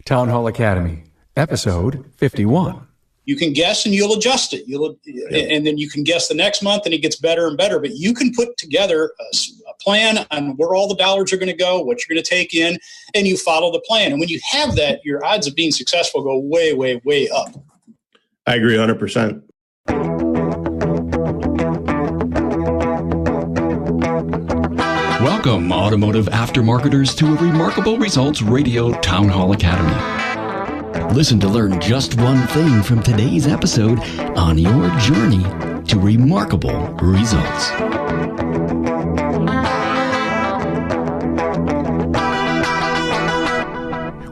Town Hall Academy, episode 51. You can guess and you'll adjust it. And then you can guess the next month and it gets better and better. But you can put together a plan on where all the dollars are going to go, what you're going to take in, and you follow the plan. And when you have that, your odds of being successful go way, way, way up. I agree 100%. Welcome, automotive aftermarketers, to a Remarkable Results Radio Town Hall Academy. Listen to learn just one thing from today's episode on your journey to remarkable results.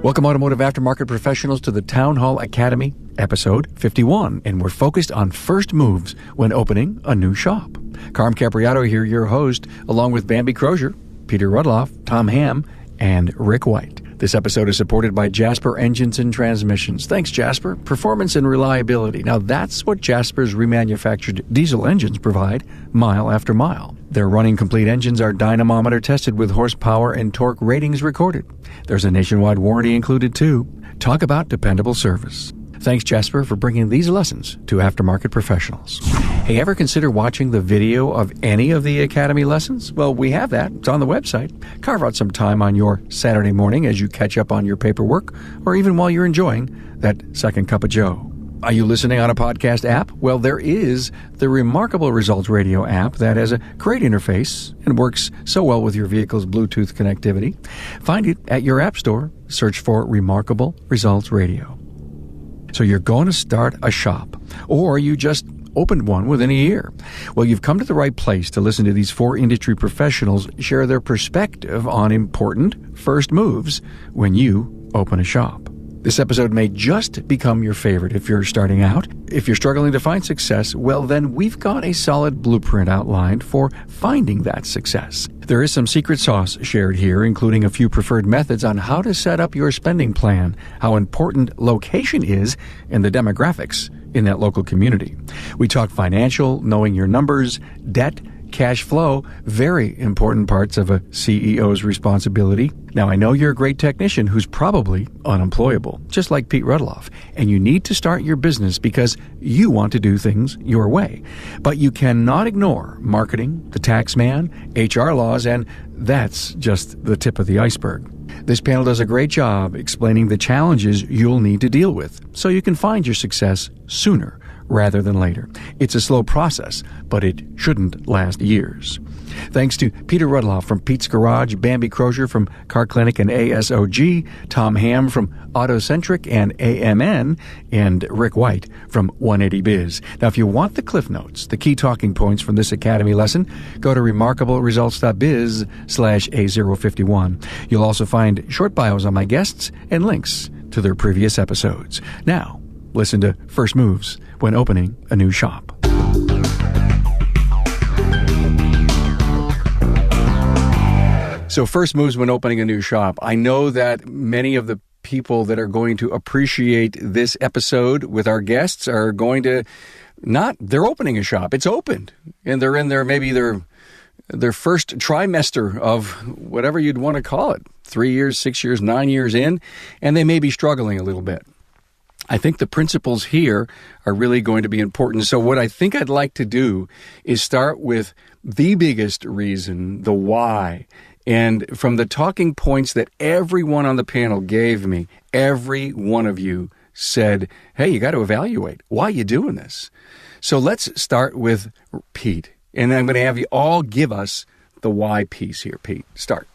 Welcome, automotive aftermarket professionals, to the Town Hall Academy, episode 51. And we're focused on first moves when opening a new shop. Carm Capriato here, your host, along with Bambi Crozier, Peter Rudloff, Tom Ham, and Rick White. This episode is supported by Jasper Engines and Transmissions. Thanks, Jasper. Performance and reliability. Now, that's what Jasper's remanufactured diesel engines provide mile after mile. Their running complete engines are dynamometer tested with horsepower and torque ratings recorded. There's a nationwide warranty included, too. Talk about dependable service. Thanks, Jasper, for bringing these lessons to aftermarket professionals. Hey, ever consider watching the video of any of the Academy lessons? Well, we have that. It's on the website. Carve out some time on your Saturday morning as you catch up on your paperwork, or even while you're enjoying that second cup of joe. Are you listening on a podcast app? Well, there is the Remarkable Results Radio app that has a great interface and works so well with your vehicle's Bluetooth connectivity. Find it at your app store. Search for Remarkable Results Radio. So you're going to start a shop, or you just opened one within a year. Well, you've come to the right place to listen to these four industry professionals share their perspective on important first moves when you open a shop. This episode may just become your favorite if you're starting out. If you're struggling to find success, well, then we've got a solid blueprint outlined for finding that success. There is some secret sauce shared here, including a few preferred methods on how to set up your spending plan, how important location is, and the demographics in that local community. We talk financial, knowing your numbers, debt, cash flow, very important parts of a CEO's responsibility. Now, I know you're a great technician who's probably unemployable, just like Pete Rudloff, and you need to start your business because you want to do things your way. But you cannot ignore marketing, the tax man, HR laws, and that's just the tip of the iceberg. This panel does a great job explaining the challenges you'll need to deal with so you can find your success sooner rather than later. It's a slow process, but it shouldn't last years. Thanks to Peter Rudloff from Pete's Garage, Bambi Crozier from Car Clinic and ASOG, Tom Ham from Autocentric and AMN, and Rick White from 180 Biz. Now, if you want the cliff notes, the key talking points from this Academy lesson, go to remarkableresults.biz/A051. You'll also find short bios on my guests and links to their previous episodes. Now, listen to First Moves when opening a new shop. So first moves when opening a new shop. I know that many of the people that are going to appreciate this episode with our guests are going to they're opening a shop. It's opened. And they're in their first trimester of whatever you'd want to call it. 3 years, 6 years, 9 years in, and they may be struggling a little bit. I think the principles here are really going to be important. So what I think I'd like to do is start with the biggest reason, the why. And from the talking points that everyone on the panel gave me, every one of you said, hey, you got to evaluate. Why are you doing this? So let's start with Pete. And I'm going to have you all give us the why piece here. Pete, start.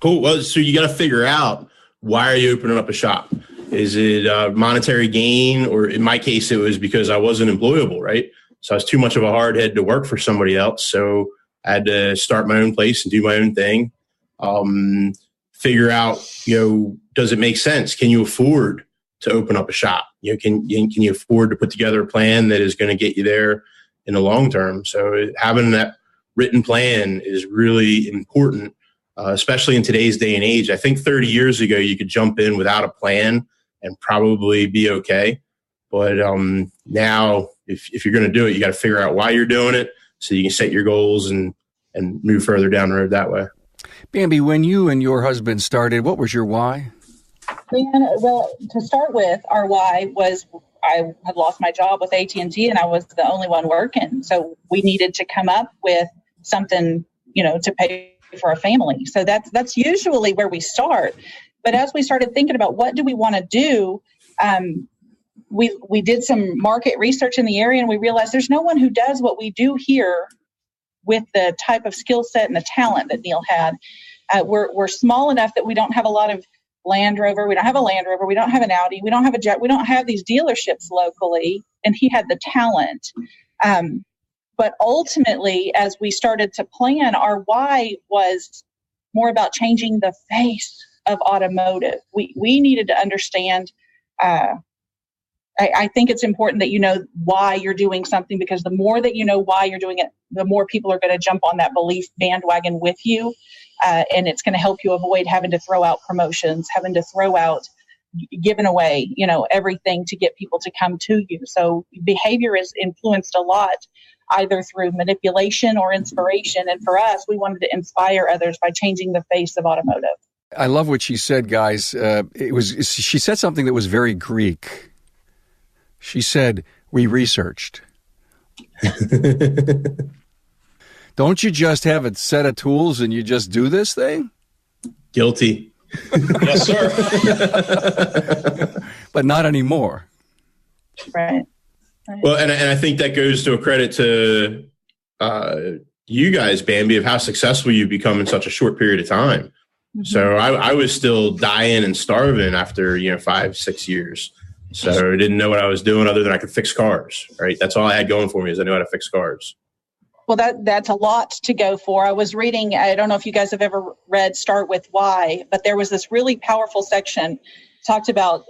Cool. Well, so you got to figure out, why are you opening up a shop? Is it monetary gain? Or in my case, it was because I wasn't employable, right? So I was too much of a hard head to work for somebody else. So I had to start my own place and do my own thing. Figure out, does it make sense? Can you afford to open up a shop? Can you afford to put together a plan that is going to get you there in the long term? So having that written plan is really important, especially in today's day and age. I think 30 years ago, you could jump in without a plan and probably be okay. But now, if you're going to do it, you got to figure out why you're doing it so you can set your goals and move further down the road that way. Bambi, when you and your husband started, what was your why? Well, to start with, our why was I had lost my job with AT&T and I was the only one working. So we needed to come up with something, to pay for our family. So that's usually where we start. But as we started thinking about what do we want to do, we did some market research in the area and we realized there's no one who does what we do here with the type of skill set and the talent that Neil had. We're small enough that we don't have a lot of Land Rover. We don't have a Land Rover. We don't have an Audi. We don't have a Jet. We don't have these dealerships locally. And he had the talent. But ultimately, as we started to plan, our why was more about changing the face of automotive. We needed to understand. I think it's important that you know why you're doing something, because the more that you know why you're doing it, the more people are going to jump on that belief bandwagon with you. And it's going to help you avoid having to throw out promotions, having to throw out, giving away, everything to get people to come to you. So behavior is influenced a lot, either through manipulation or inspiration. And for us, we wanted to inspire others by changing the face of automotive. I love what she said, guys. She said something that was very Greek. She said, we researched. Don't you just have a set of tools and you just do this thing? Guilty. Yes, sir. But not anymore. Right. Well, and I think that goes to a credit to you guys, Bambi, of how successful you've become in such a short period of time. Mm-hmm. So I was still dying and starving after 5-6 years. So I didn't know what I was doing other than I could fix cars. Right, that's all I had going for me, is I knew how to fix cars. Well, that's a lot to go for. I was reading, I don't know if you guys have ever read Start With Why, but there was this really powerful section talked about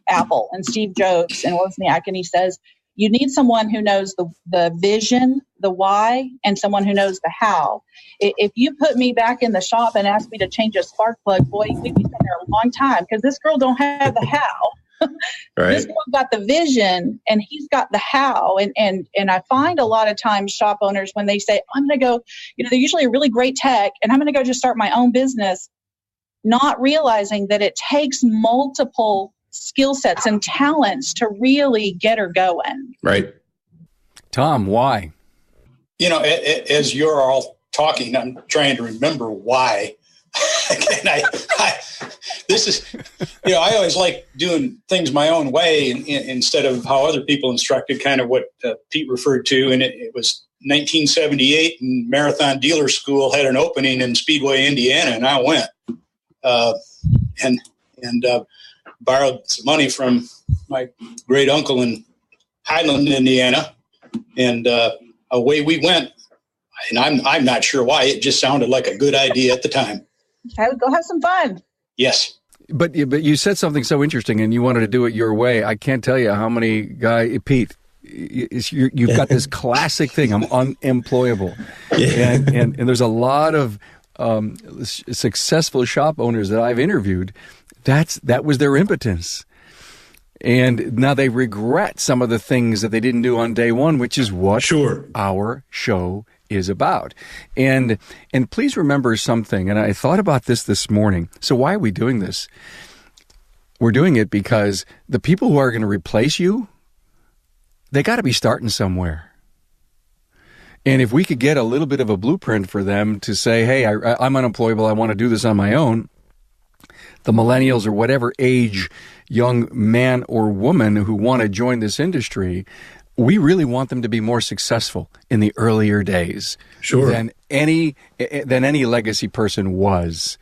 Apple and Steve Jobs and Wozniak, and he says, you need someone who knows the vision, the why, and someone who knows the how. If you put me back in the shop and ask me to change a spark plug, boy, we'd be sitting there a long time, because this girl don't have the how. Right. This girl got the vision and he's got the how. And I find a lot of times shop owners, when they say, I'm going to go, they're usually a really great tech and I'm going to go just start my own business, not realizing that it takes multiple skill sets and talents to really get her going. Right. Tom, why? As you're all talking, I'm trying to remember why. And this is, I always like doing things my own way instead of how other people instructed, kind of what Pete referred to. And it was 1978, and Marathon Dealer School had an opening in Speedway, Indiana, and I went and borrowed some money from my great uncle in Highland, Indiana, and away we went. And I'm not sure why. It just sounded like a good idea at the time. Go have some fun. Yes. But you said something so interesting, and you wanted to do it your way. I can't tell you how many Pete, you've got this classic thing. I'm unemployable. Yeah. And there's a lot of successful shop owners that I've interviewed. That was their impotence. And now they regret some of the things that they didn't do on day one, which is what our show is about. And please remember something, and I thought about this morning. So why are we doing this? We're doing it because the people who are going to replace you, they got to be starting somewhere. And if we could get a little bit of a blueprint for them to say, hey, I'm unemployable, I want to do this on my own, the millennials or whatever age young man or woman who want to join this industry, we really want them to be more successful in the earlier days than any legacy person was.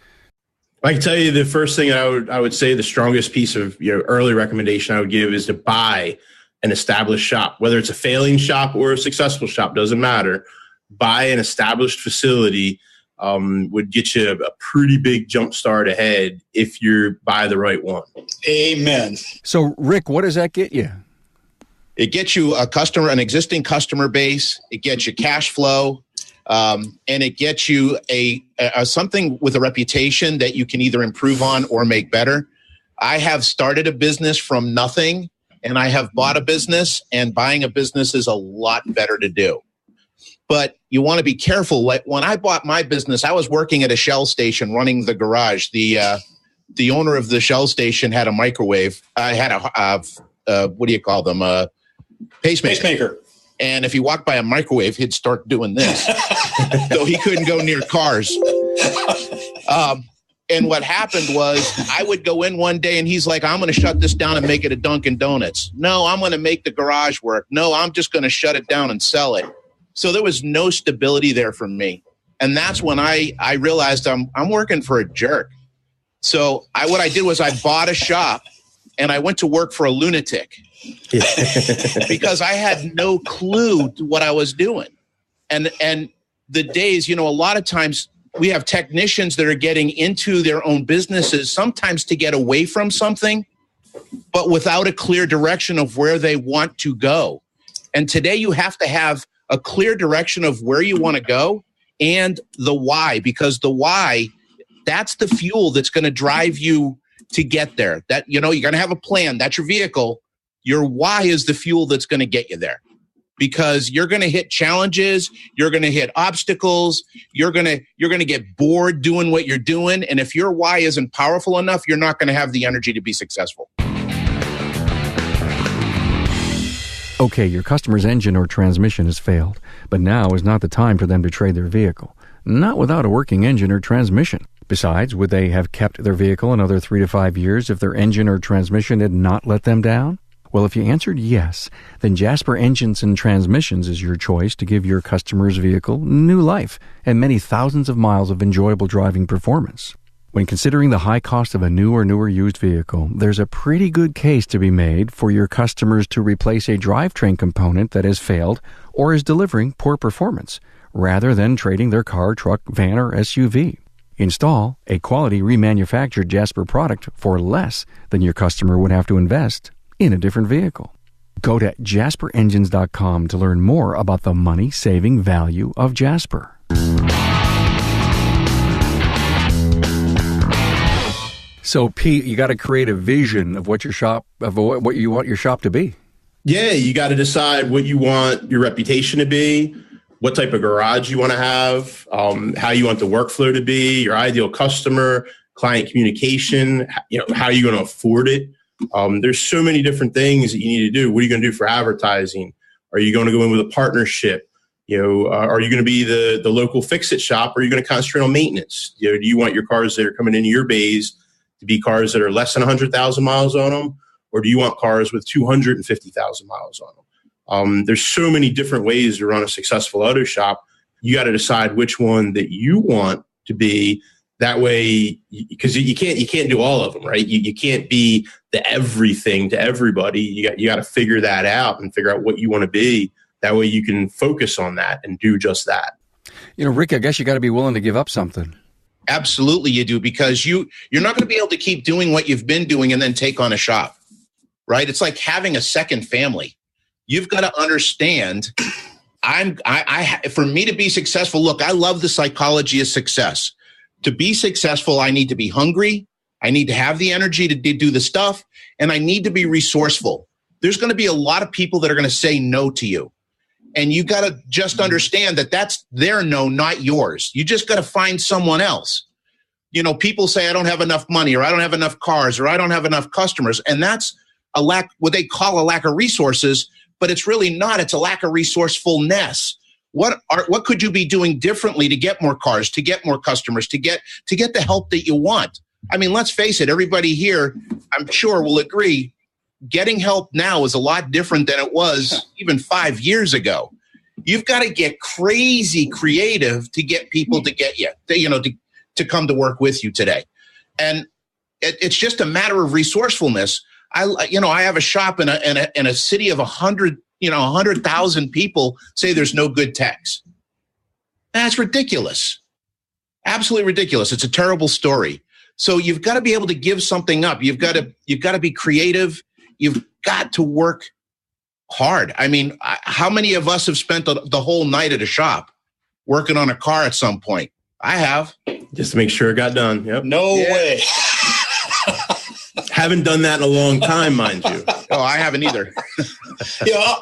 I can tell you the first thing I would say, the strongest piece of early recommendation I would give is to buy an established shop, whether it's a failing shop or a successful shop, doesn't matter. Buy an established facility would get you a pretty big jump start ahead if you buy the right one. Amen. So, Rick, what does that get you? It gets you an existing customer base. It gets you cash flow, and it gets you a something with a reputation that you can either improve on or make better. I have started a business from nothing, and I have bought a business, and buying a business is a lot better to do. But you want to be careful. Like when I bought my business, I was working at a Shell station running the garage, the the owner of the Shell station had a microwave. I had what do you call them? Pacemaker. And if he walked by a microwave, he'd start doing this. So he couldn't go near cars. And what happened was I would go in one day and he's like, I'm going to shut this down and make it a Dunkin' Donuts. No, I'm going to make the garage work. No, I'm just going to shut it down and sell it. So there was no stability there for me. And that's when I realized I'm working for a jerk. So what I did was I bought a shop and I went to work for a lunatic because I had no clue what I was doing. And the days, a lot of times we have technicians that are getting into their own businesses, sometimes to get away from something, but without a clear direction of where they want to go. And today you have to have a clear direction of where you want to go and the why, because the why, that's the fuel that's going to drive you to get there. That, you're going to have a plan. That's your vehicle. Your why is the fuel that's going to get you there. Because you're going to hit challenges, you're going to hit obstacles, you're going to get bored doing what you're doing, and if your why isn't powerful enough, you're not going to have the energy to be successful. Okay, your customer's engine or transmission has failed, but now is not the time for them to trade their vehicle. Not without a working engine or transmission. Besides, would they have kept their vehicle another 3 to 5 years if their engine or transmission had not let them down? Well, if you answered yes, then Jasper Engines and Transmissions is your choice to give your customer's vehicle new life and many thousands of miles of enjoyable driving performance. When considering the high cost of a new or newer used vehicle, there's a pretty good case to be made for your customers to replace a drivetrain component that has failed or is delivering poor performance, rather than trading their car, truck, van, or SUV. Install a quality remanufactured Jasper product for less than your customer would have to invest in a different vehicle. Go to jasperengines.com to learn more about the money-saving value of Jasper. So, Pete, you got to create a vision of what what you want your shop to be. Yeah, you got to decide what you want your reputation to be, what type of garage you want to have, how you want the workflow to be, your ideal customer, client communication, how you're going to afford it. There's so many different things that you need to do. What are you going to do for advertising? Are you going to go in with a partnership? Are you going to be the local fix-it shop, or are you going to concentrate on maintenance? Do you want your cars that are coming into your bays to be cars that are less than 100,000 miles on them, or do you want cars with 250,000 miles on them? There's so many different ways to run a successful auto shop. You got to decide which one that you want to be. That way, because you can't do all of them, right? You can't be the everything to everybody. You got to figure that out and figure out what you want to be. That way you can focus on that and do just that. Rick, I guess you got to be willing to give up something. Absolutely you do, because you're not going to be able to keep doing what you've been doing and then take on a shop, right? It's like having a second family. You've got to understand, for me to be successful, look, I love the psychology of success. To be successful, I need to be hungry. I need to have the energy to do the stuff, and I need to be resourceful. There's going to be a lot of people that are going to say no to you. And you got to just understand that that's their no, not yours. You just got to find someone else. People say, I don't have enough money, or I don't have enough cars, or I don't have enough customers. And that's what they call a lack of resources, but it's really not. It's a lack of resourcefulness. What could you be doing differently to get more cars, to get more customers, to get the help that you want? I mean, let's face it, everybody here, I'm sure, will agree, getting help now is a lot different than it was even 5 years ago. You've got to get crazy creative to get people to get you, to come to work with you today. And it's just a matter of resourcefulness. I have a shop in a city of 100,000 people say there's no good techs. That's ridiculous. Absolutely ridiculous. It's a terrible story. So you've got to be able to give something up. You've got to be creative. You've got to work hard. I mean, how many of us have spent the whole night at a shop working on a car at some point? I have. Just to make sure it got done. Yep. No way. Haven't done that in a long time, mind you. Oh, I haven't either.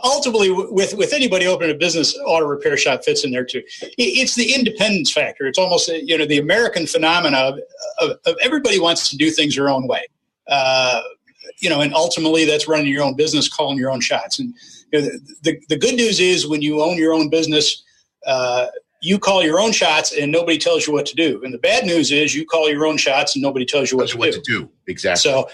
Ultimately, with anybody opening a business, auto repair shop fits in there too. It's the independence factor. It's almost the American phenomena of everybody wants to do things their own way. And ultimately that's running your own business, calling your own shots. And the good news is when you own your own business, you call your own shots and nobody tells you what to do. And the bad news is you call your own shots and nobody tells you what to do. Exactly. So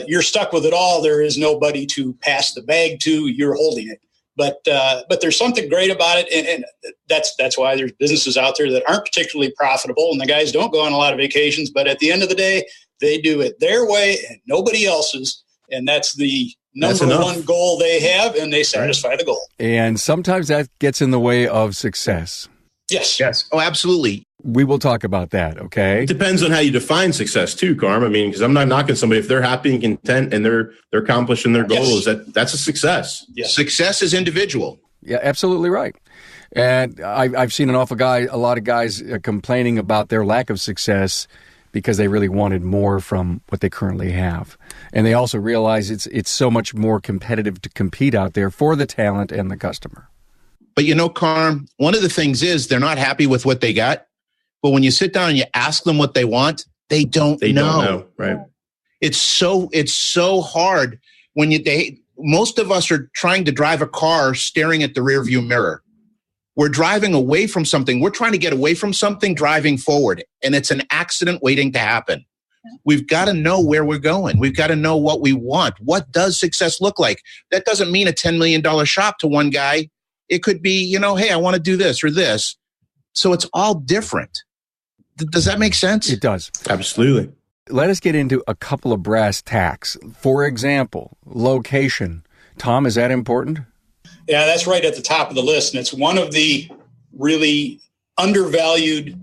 you're stuck with it all. There is nobody to pass the bag to. You're holding it. But there's something great about it, and that's why there's businesses out there that aren't particularly profitable, and the guys don't go on a lot of vacations. But at the end of the day, they do it their way and nobody else's, and that's the number one goal they have, and they satisfy the goal. And sometimes that gets in the way of success. Yes. Oh, absolutely. We will talk about that, okay? It depends on how you define success too, Carm. I mean, because I'm not knocking somebody if they're happy and content and they're accomplishing their goals. That's a success. Yes. Success is individual. Yeah, absolutely right. And I've seen a lot of guys complaining about their lack of success because they really wanted more from what they currently have. And they also realize it's so much more competitive to compete out there for the talent and the customer. But Carm, one of the things is they're not happy with what they got. But when you sit down and you ask them what they want, they don't know. Right? It's so hard when most of us are trying to drive a car staring at the rearview mirror. We're driving away from something. We're trying to get away from something, driving forward, and it's an accident waiting to happen. We've got to know where we're going. We've got to know what we want. What does success look like? That doesn't mean a $10 million shop to one guy. It could be, hey, I want to do this or this. So it's all different. Does that make sense? It does. Absolutely. Let us get into a couple of brass tacks. For example, location. Tom, is that important? Yeah, that's right at the top of the list. And it's one of the really undervalued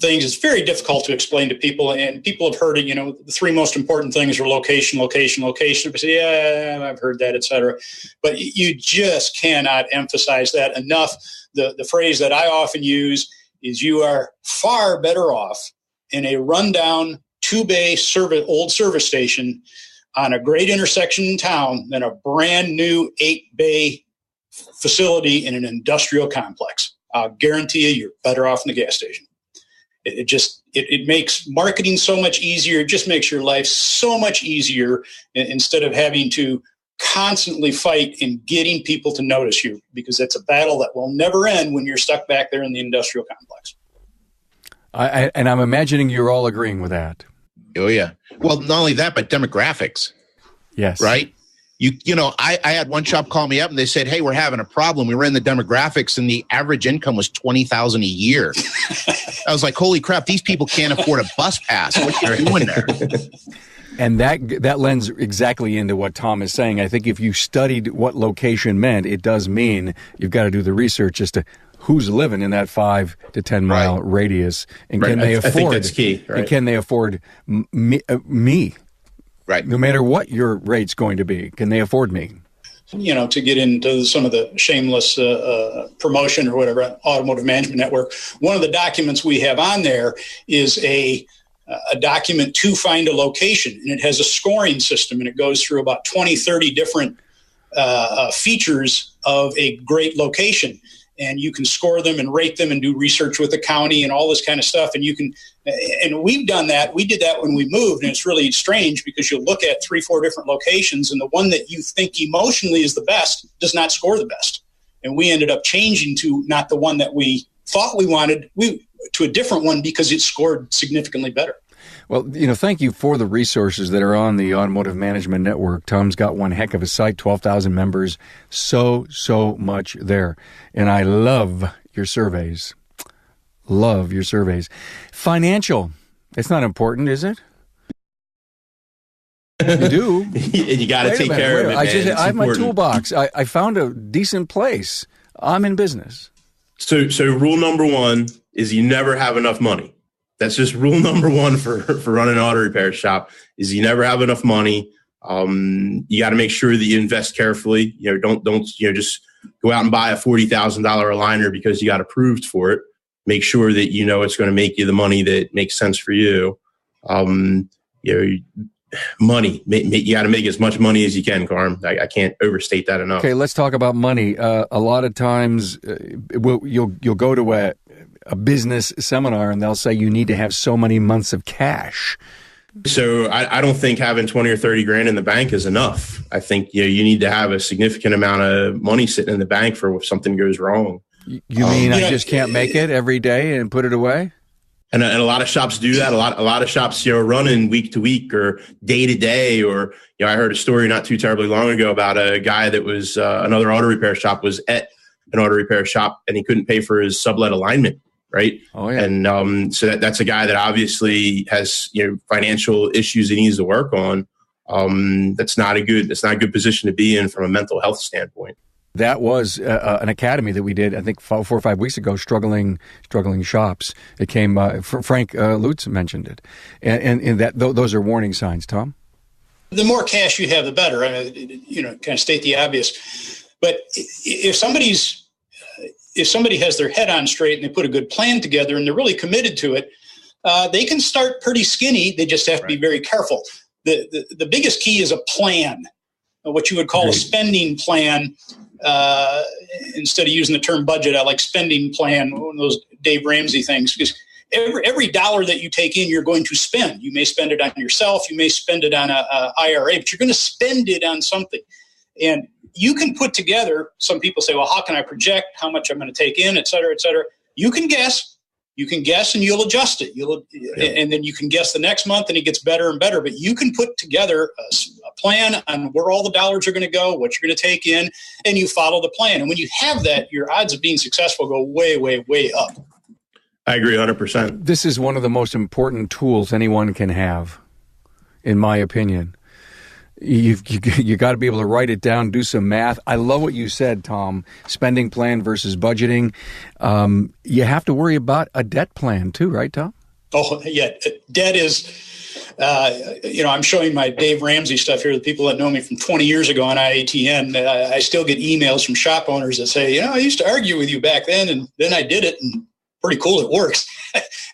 things. It's very difficult to explain to people. And people have heard it, the three most important things are location, location, location. People say, yeah, I've heard that, et cetera. But you just cannot emphasize that enough. The phrase that I often use is you are far better off in a rundown 2-bay old service station on a great intersection in town than a brand new 8-bay facility in an industrial complex. I'll guarantee you're better off in the gas station. It makes marketing so much easier. It just makes your life so much easier instead of having to constantly fight in getting people to notice you, because it's a battle that will never end when you're stuck back there in the industrial complex. And I'm imagining you're all agreeing with that. Oh, yeah. Well, not only that, but demographics. Yes. Right? I had one shop call me up and they said, hey, we're having a problem. We ran the demographics and the average income was $20,000 a year. I was like, holy crap, these people can't afford a bus pass. What are you doing there? And that lends exactly into what Tom is saying. I think if you studied what location meant, it does mean you've got to do the research as to who's living in that 5 to 10 mile radius, and can they afford? I think that's key. Right? And can they afford me? Right. No matter what your rate's going to be, can they afford me? To get into some of the shameless promotion or whatever, Automotive Management Network, one of the documents we have on there is a document to find a location, and it has a scoring system, and it goes through about 20, 30 different features of a great location. And you can score them and rate them and do research with the county and all this kind of stuff. And we've done that. We did that when we moved, and it's really strange because you'll look at 3-4 different locations, and the one that you think emotionally is the best does not score the best. And we ended up changing to not the one that we thought we wanted, to a different one because it scored significantly better. Well, thank you for the resources that are on the Automotive Management Network. Tom's got one heck of a site, 12,000 members, so much there. And I love your surveys. Love your surveys. Financial, it's not important, is it? You do. And you got to take care of it, man. I have my toolbox. I found a decent place. I'm in business. So rule number 1 is you never have enough money. That's just rule number 1 for running an auto repair shop, is you never have enough money. You got to make sure that you invest carefully. Don't just go out and buy a $40,000 aligner because you got approved for it. Make sure that it's going to make you the money that makes sense for you. money. You got to make as much money as you can, Carm. I can't overstate that enough. Okay, let's talk about money. A lot of times you'll go to a business seminar and they'll say you need to have so many months of cash. So I don't think having 20 or 30 grand in the bank is enough. I think you need to have a significant amount of money sitting in the bank for if something goes wrong. You mean I just can't make it every day and put it away? And a lot of shops do that. A lot of shops, running week to week or day to day. Or I heard a story not too terribly long ago about a guy that was another auto repair shop was at an auto repair shop and he couldn't pay for his sublet alignment. Right. Oh, yeah. And so that's a guy that obviously has financial issues he needs to work on. That's not a good position to be in from a mental health standpoint. That was an academy that we did, I think, 4 or 5 weeks ago, struggling shops. It came, Frank Lutz mentioned it. And those are warning signs, Tom? The more cash you have, the better. I mean, kind of state the obvious. But if somebody has their head on straight and they put a good plan together and they're really committed to it, they can start pretty skinny. They just have to be very careful. The biggest key is a plan, what you would call a spending plan. Instead of using the term budget, I like spending plan, one of those Dave Ramsey things, because every dollar that you take in, you're going to spend. You may spend it on yourself. You may spend it on a IRA, but you're going to spend it on something. And you can put together, some people say, well, how can I project how much I'm going to take in, et cetera, et cetera. You can guess and you'll adjust it. And then you can guess the next month and it gets better and better. But you can put together a plan on where all the dollars are going to go, what you're going to take in, and you follow the plan. And when you have that, your odds of being successful go way, way, way up. I agree 100%. This is one of the most important tools anyone can have, in my opinion. You got to be able to write it down, do some math. I love what you said, Tom, spending plan versus budgeting. You have to worry about a debt plan too, right, Tom? Oh, yeah. Debt is, I'm showing my Dave Ramsey stuff here. The people that know me from 20 years ago on IATN, I still get emails from shop owners that say, I used to argue with you back then, and then I did it, and pretty cool, it works.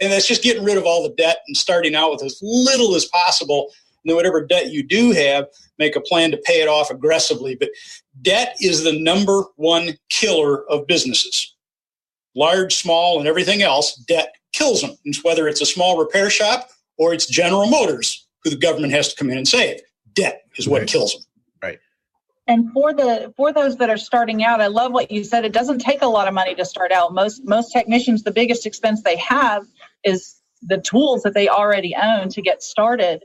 And that's just getting rid of all the debt and starting out with as little as possible. And whatever debt you do have, make a plan to pay it off aggressively. But debt is the number one killer of businesses. Large, small, and everything else, debt kills them. And whether it's a small repair shop or it's General Motors, who the government has to come in and save. Debt is what kills them. Right. And for those that are starting out, I love what you said. It doesn't take a lot of money to start out. Most technicians, the biggest expense they have is the tools that they already own to get started.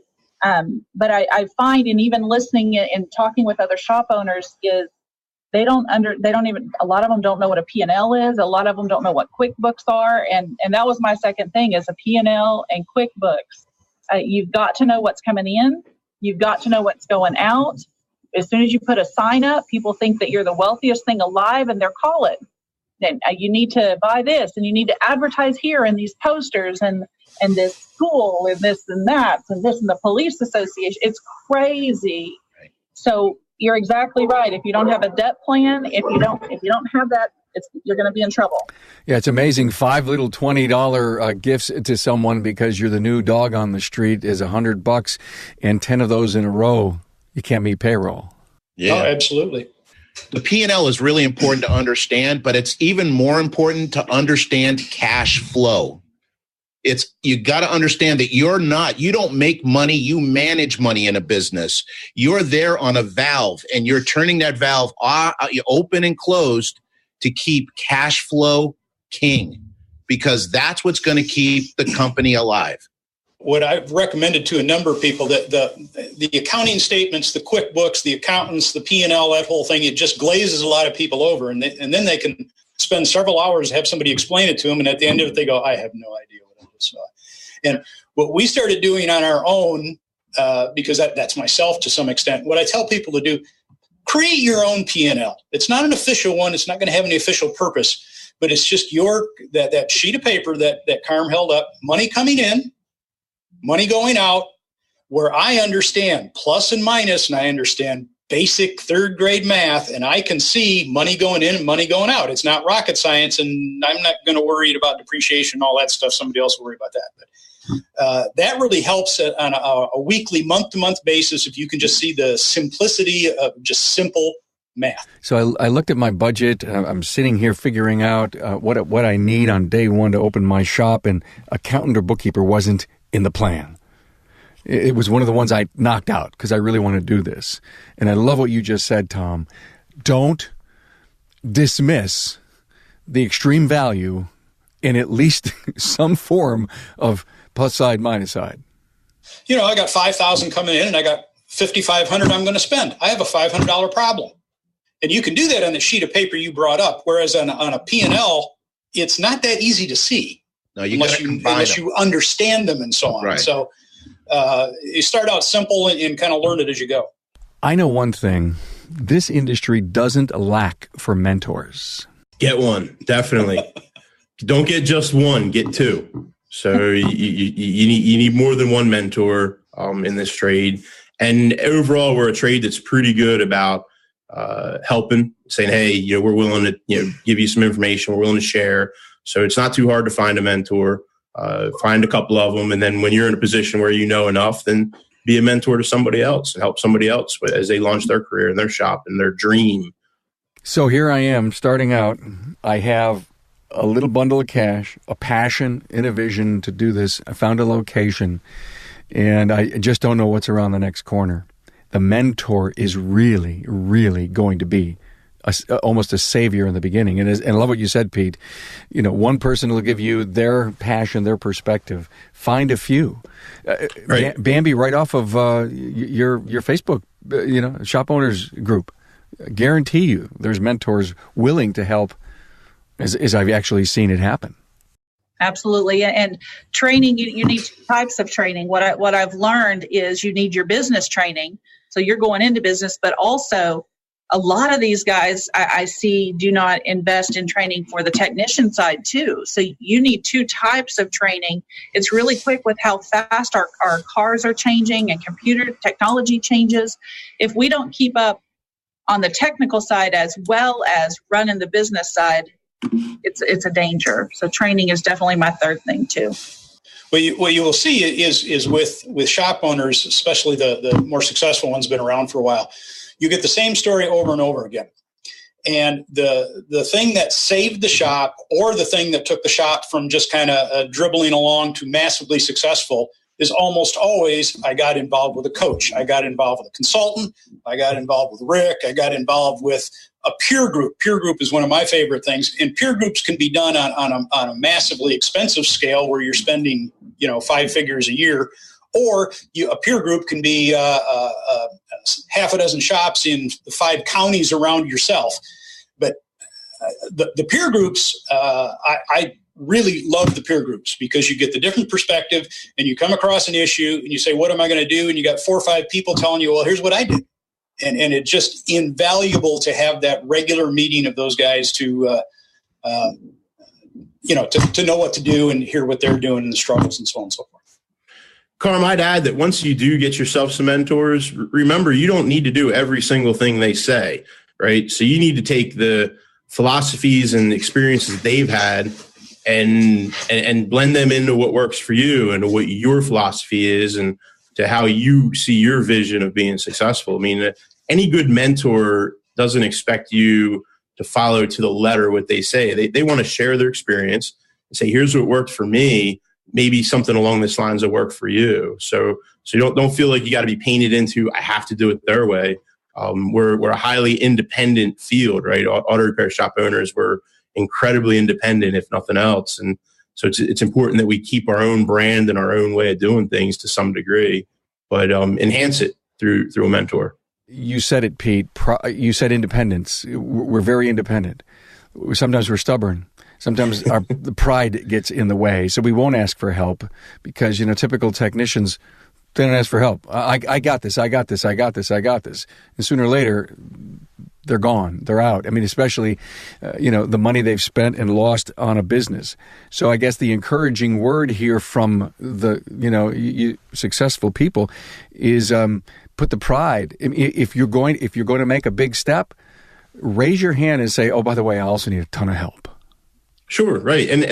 But I find, and even listening and talking with other shop owners, is a lot of them don't know what a P&L is. A lot of them don't know what QuickBooks are. And that was my second thing, is a P&L and QuickBooks. You've got to know what's coming in. You've got to know what's going out. As soon as you put a sign up, people think that you're the wealthiest thing alive and they're calling. And you need to buy this and you need to advertise here and these posters and this school and this and that and this and the police association. It's crazy. Right. So you're exactly right. If you don't have a debt plan, if you don't have that, you're going to be in trouble. Yeah, it's amazing. 5 little $20 gifts to someone because you're the new dog on the street is $100, and 10 of those in a row, you can't meet payroll. Yeah, oh, absolutely. The P&L is really important to understand, but it's even more important to understand cash flow. You got to understand that you don't make money, you manage money in a business. You're there on a valve and you're turning that valve open and closed to keep cash flow king, because that's what's going to keep the company alive. What I've recommended to a number of people, that the accounting statements, the QuickBooks, the accountants, the P&L, that whole thing, it just glazes a lot of people over. And then they can spend several hours, have somebody explain it to them. And at the end of it, they go, I have no idea what I just saw. And what we started doing on our own, because that's myself to some extent, what I tell people to do, create your own P&L. It's not an official one. It's not going to have any official purpose, but it's just that sheet of paper that Carm held up, money coming in, money going out, where I understand plus and minus, and I understand basic third grade math, and I can see money going in and money going out. It's not rocket science, and I'm not going to worry about depreciation and all that stuff. Somebody else will worry about that. But That really helps on a weekly, month-to-month basis if you can just see the simplicity of just simple math. So I looked at my budget. I'm sitting here figuring out what I need on day one to open my shop, and accountant or bookkeeper wasn't in the plan. It was one of the ones I knocked out because I really want to do this. And I love what you just said, Tom. Don't dismiss the extreme value in at least some form of plus side, minus side. You know, I got $5,000 coming in and I got $5,500 I'm going to spend. I have a $500 problem. And you can do that on the sheet of paper you brought up. Whereas on a P&L, it's not that easy to see. No, unless you understand them and so on. Right. So you start out simple and kind of learn it as you go. I know one thing. This industry doesn't lack for mentors. Get one, definitely. Don't get just one, get two. So you need more than one mentor in this trade. And overall, we're a trade that's pretty good about helping, saying, hey, we're willing to give you some information. We're willing to share. So it's not too hard to find a mentor. Find a couple of them. And then when you're in a position where you know enough, then be a mentor to somebody else and help somebody else as they launch their career and their shop and their dream. So here I am starting out. I have a little bundle of cash, a passion, and a vision to do this. I found a location, and I just don't know what's around the next corner. The mentor is really, really going to be almost a savior in the beginning. And I love what you said, Pete. One person will give you their passion, their perspective. Find a few. Right. Bambi, right off of your Facebook, shop owners group. Guarantee you there's mentors willing to help as I've actually seen it happen. Absolutely. And training, you need two types of training. What I've learned is you need your business training. So you're going into business, but also a lot of these guys I see do not invest in training for the technician side too. So you need two types of training. It's really quick with how fast our cars are changing and computer technology changes. If we don't keep up on the technical side as well as running the business side, it's a danger. So training is definitely my third thing too. What you will see is with shop owners, especially the more successful ones, been around for a while. You get the same story over and over again. And the thing that saved the shop, or the thing that took the shop from just kind of dribbling along to massively successful, is almost always, I got involved with a coach. I got involved with a consultant. I got involved with Rick. I got involved with a peer group. Peer group is one of my favorite things. And peer groups can be done on a massively expensive scale where you're spending, 5 figures a year. Or a peer group can be half a dozen shops in the 5 counties around yourself. But the peer groups, I really love the peer groups because you get the different perspective and you come across an issue and you say, what am I going to do? And you got 4 or 5 people telling you, well, here's what I did. And it's just invaluable to have that regular meeting of those guys to know what to do and hear what they're doing and the struggles and so on and so forth. Carm, I'd add that once you do get yourself some mentors, remember, you don't need to do every single thing they say, right? So you need to take the philosophies and experiences they've had and blend them into what works for you and what your philosophy is and to how you see your vision of being successful. I mean, any good mentor doesn't expect you to follow to the letter what they say. They want to share their experience and say, here's what worked for me. Maybe something along this lines will work for you. So you don't feel like you got to be painted into, I have to do it their way. We're a highly independent field, right? Auto repair shop owners, we're incredibly independent, if nothing else. And so it's important that we keep our own brand and our own way of doing things to some degree, but enhance it through a mentor. You said it, Pete. You said independence. We're very independent. Sometimes we're stubborn. Sometimes the pride gets in the way, so we won't ask for help because, typical technicians, they don't ask for help. I got this. And sooner or later, they're gone. They're out. I mean, especially, the money they've spent and lost on a business. So I guess the encouraging word here from the, successful people is put the pride. If you're going to make a big step, raise your hand and say, oh, by the way, I also need a ton of help. Sure, right, and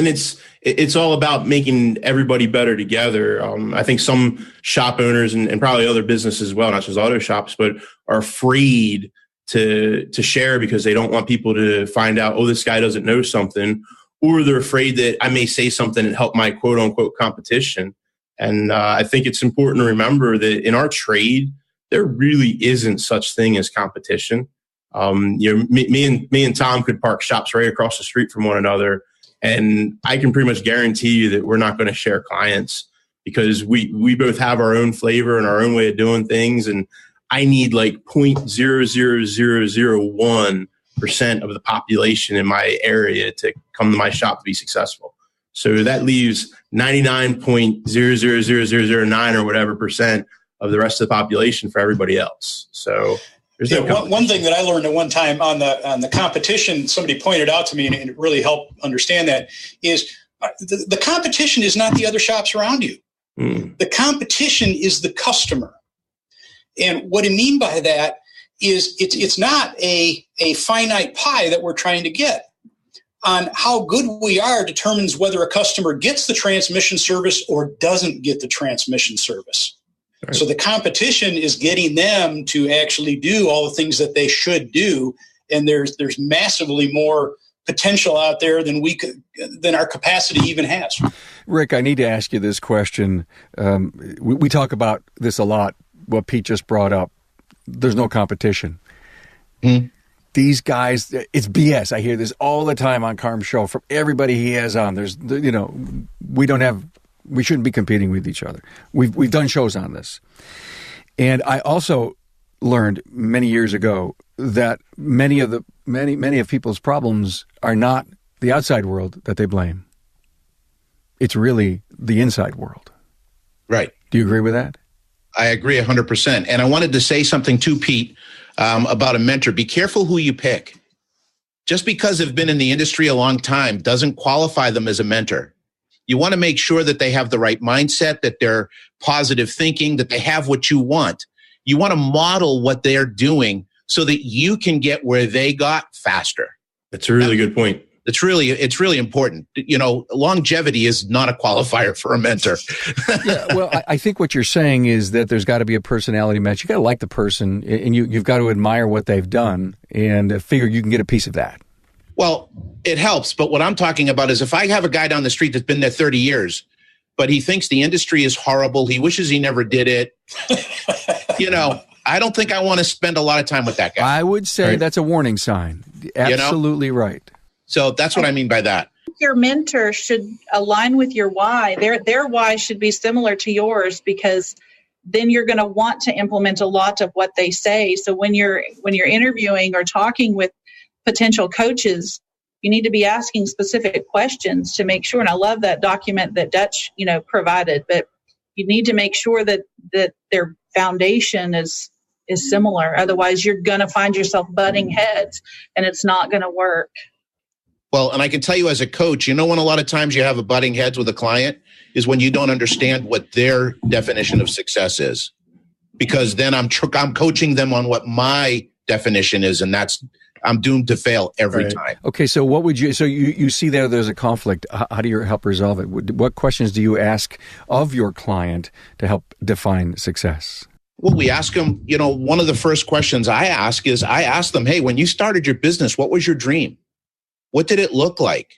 it's all about making everybody better together. I think some shop owners and probably other businesses as well, not just auto shops, but are afraid to share because they don't want people to find out, oh, this guy doesn't know something, or they're afraid that I may say something and help my quote unquote competition. And I think it's important to remember that in our trade, there really isn't such thing as competition. Me and Tom could park shops right across the street from one another, and I can pretty much guarantee you that we're not going to share clients because we both have our own flavor and our own way of doing things. And I need like 0.00001% of the population in my area to come to my shop to be successful. So that leaves 99.00009 or whatever percent of the rest of the population for everybody else. So there's one thing that I learned at one time on the competition, somebody pointed out to me, and it really helped understand that, is the competition is not the other shops around you. The competition is the customer. And what I mean by that is it's not a finite pie that we're trying to get. On how good we are determines whether a customer gets the transmission service or doesn't get the transmission service. Right. So the competition is getting them to actually do all the things that they should do. And there's massively more potential out there than our capacity even has. Rick, I need to ask you this question. We talk about this a lot, what Pete just brought up. There's no competition. These guys, it's BS. I hear this all the time on Carm's show from everybody he has on. We shouldn't be competing with each other. We've done shows on this. And I also learned many years ago that many of people's problems are not the outside world that they blame. It's really the inside world. Right. Do you agree with that? I agree 100%. And I wanted to say something to Pete about a mentor. Be careful who you pick. Just because they've been in the industry a long time doesn't qualify them as a mentor. You want to make sure that they have the right mindset, that they're positive thinking, that they have what you want. You want to model what they're doing so that you can get where they got faster. That's a really good point. It's really important. Longevity is not a qualifier for a mentor. Yeah, well, I think what you're saying is that there's got to be a personality match. You got to like the person, and you've got to admire what they've done and figure you can get a piece of that. Well, it helps. But what I'm talking about is if I have a guy down the street that's been there 30 years, but he thinks the industry is horrible, he wishes he never did it, I don't think I want to spend a lot of time with that guy. I would say that's a warning sign. Absolutely right. So that's what I mean by that. Your mentor should align with your why. Their why should be similar to yours, because then you're going to want to implement a lot of what they say. So when you're interviewing or talking with potential coaches, you need to be asking specific questions to make sure. And I love that document that Dutch, provided, but you need to make sure that their foundation is similar. Otherwise, you're going to find yourself butting heads, and it's not going to work. Well, and I can tell you as a coach, when a lot of times you have a butting heads with a client is when you don't understand what their definition of success is. Because then I'm coaching them on what my definition is, and I'm doomed to fail every time. Okay, so you see there's a conflict. How do you help resolve it? What questions do you ask of your client to help define success? Well, we ask them, one of the first questions I ask them, hey, when you started your business, what was your dream? What did it look like?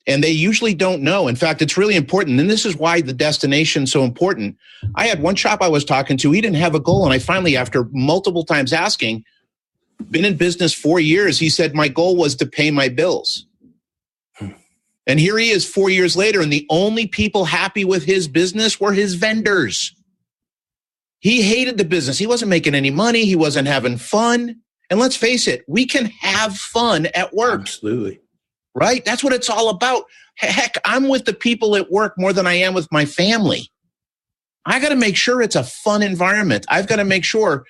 And they usually don't know. In fact, it's really important. And this is why the destination is so important. I had one shop I was talking to. He didn't have a goal. And I finally, after multiple times asking, been in business 4 years, he said, my goal was to pay my bills. And here he is 4 years later. And the only people happy with his business were his vendors. He hated the business. He wasn't making any money. He wasn't having fun. And let's face it, we can have fun at work. Absolutely. Right? That's what it's all about. Heck, I'm with the people at work more than I am with my family. I got to make sure it's a fun environment. I've got to make sure,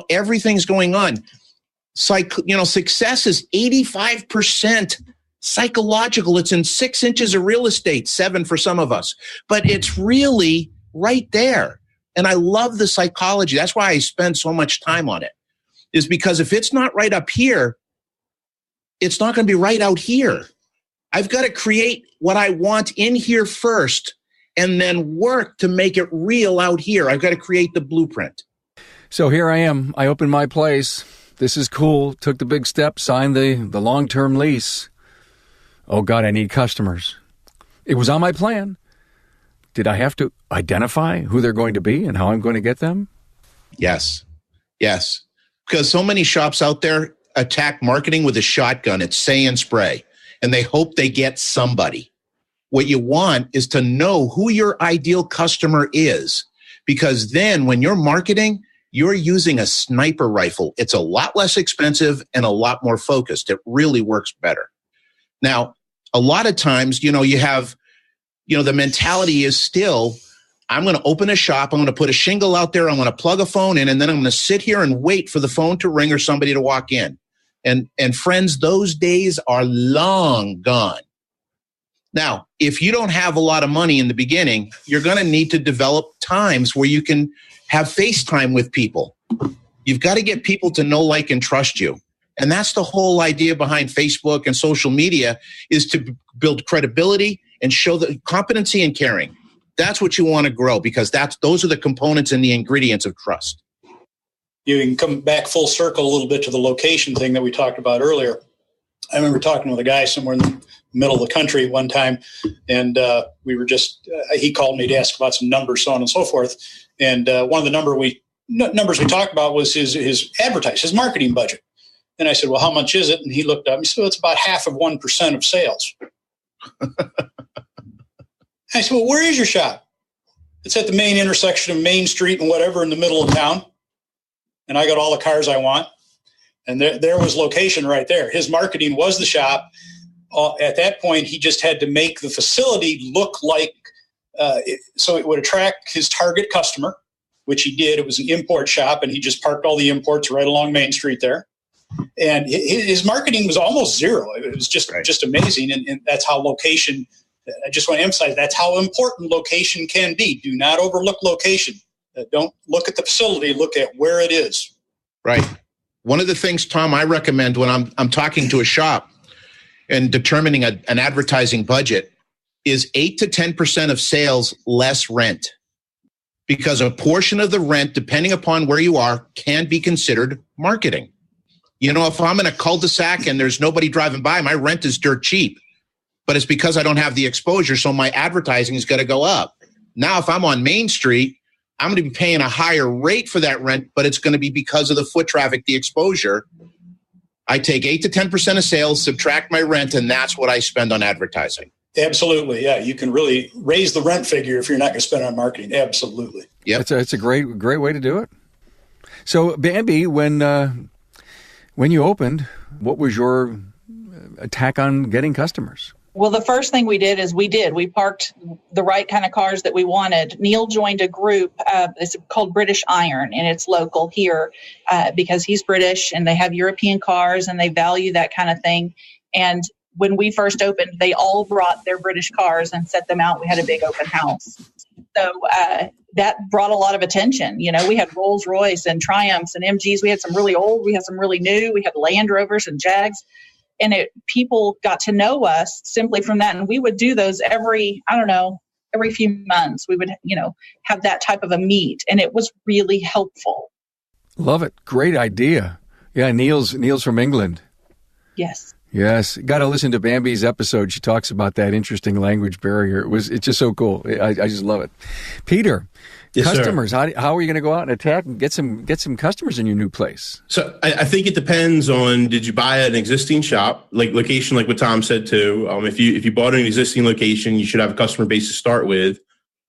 everything's going on. Success is 85% psychological. It's in 6 inches of real estate, 7 for some of us. But it's really right there. And I love the psychology. That's why I spend so much time on it. Is because if it's not right up here, it's not going to be right out here. I've got to create what I want in here first and then work to make it real out here. I've got to create the blueprint. So here I am. I opened my place. This is cool. Took the big step, signed the long-term lease. Oh, God, I need customers. It was on my plan. Did I have to identify who they're going to be and how I'm going to get them? Yes. Because so many shops out there attack marketing with a shotgun. It's say and spray, and they hope they get somebody. What you want is to know who your ideal customer is, because then when you're marketing, you're using a sniper rifle. It's a lot less expensive and a lot more focused. It really works better. Now, a lot of times, you have, the mentality is still, I'm going to open a shop. I'm going to put a shingle out there. I'm going to plug a phone in, and then I'm going to sit here and wait for the phone to ring or somebody to walk in. And friends, those days are long gone. Now, if you don't have a lot of money in the beginning, you're going to need to develop times where you can have FaceTime with people. You've got to get people to know, like, and trust you. And that's the whole idea behind Facebook and social media, is to build credibility and show the competency and caring. That's what you want to grow, because those are the components and the ingredients of trust. You can come back full circle a little bit to the location thing that we talked about earlier. I remember talking with a guy somewhere in the middle of the country one time, and we were he called me to ask about some numbers, so on and so forth. And one of the numbers we talked about was his marketing budget. And I said, well, how much is it? And he looked up and he said, well, it's about 0.5% of sales. I said, well, where is your shop? It's at the main intersection of Main Street and whatever in the middle of town. And I got all the cars I want. And there was location right there. His marketing was the shop. At that point, he just had to make the facility look like, so it would attract his target customer, which he did. It was an import shop, and he just parked all the imports right along Main Street there. And his marketing was almost zero. It was just amazing. And that's how location, I just want to emphasize, that's how important location can be. Do not overlook location. Don't look at the facility, look at where it is. Right. One of the things, Tom, I recommend when I'm talking to a shop and determining an advertising budget is 8 to 10% of sales less rent. Because a portion of the rent, depending upon where you are, can be considered marketing. If I'm in a cul-de-sac and there's nobody driving by, my rent is dirt cheap. But it's because I don't have the exposure, so my advertising is going to go up. Now, if I'm on Main Street, I'm going to be paying a higher rate for that rent, but it's going to be because of the foot traffic, the exposure. I take 8 to 10% of sales, subtract my rent, and that's what I spend on advertising. Absolutely. Yeah. You can really raise the rent figure if you're not going to spend on marketing. Absolutely. Yeah. It's a great way to do it. So, Bambi, when you opened, what was your attack on getting customers? Well, the first thing we did is we parked the right kind of cars that we wanted. Neil joined a group, it's called British Iron, and it's local here because he's British and they have European cars and they value that kind of thing. And when we first opened, they all brought their British cars and set them out. We had a big open house. So that brought a lot of attention. We had Rolls Royce and Triumphs and MGs. We had some really old, we had some really new, we had Land Rovers and Jags. And people got to know us simply from that. And we would do those every few months. We would, have that type of a meet. And it was really helpful. Love it. Great idea. Yeah, Neil's from England. Yes. Yes. Got to listen to Bambi's episode. She talks about that interesting language barrier. It's just so cool. I just love it. Peter, yes, customers, how are you going to go out and attack and get some customers in your new place? So I think it depends on, did you buy an existing shop, like location, like what Tom said too. If you bought an existing location, you should have a customer base to start with.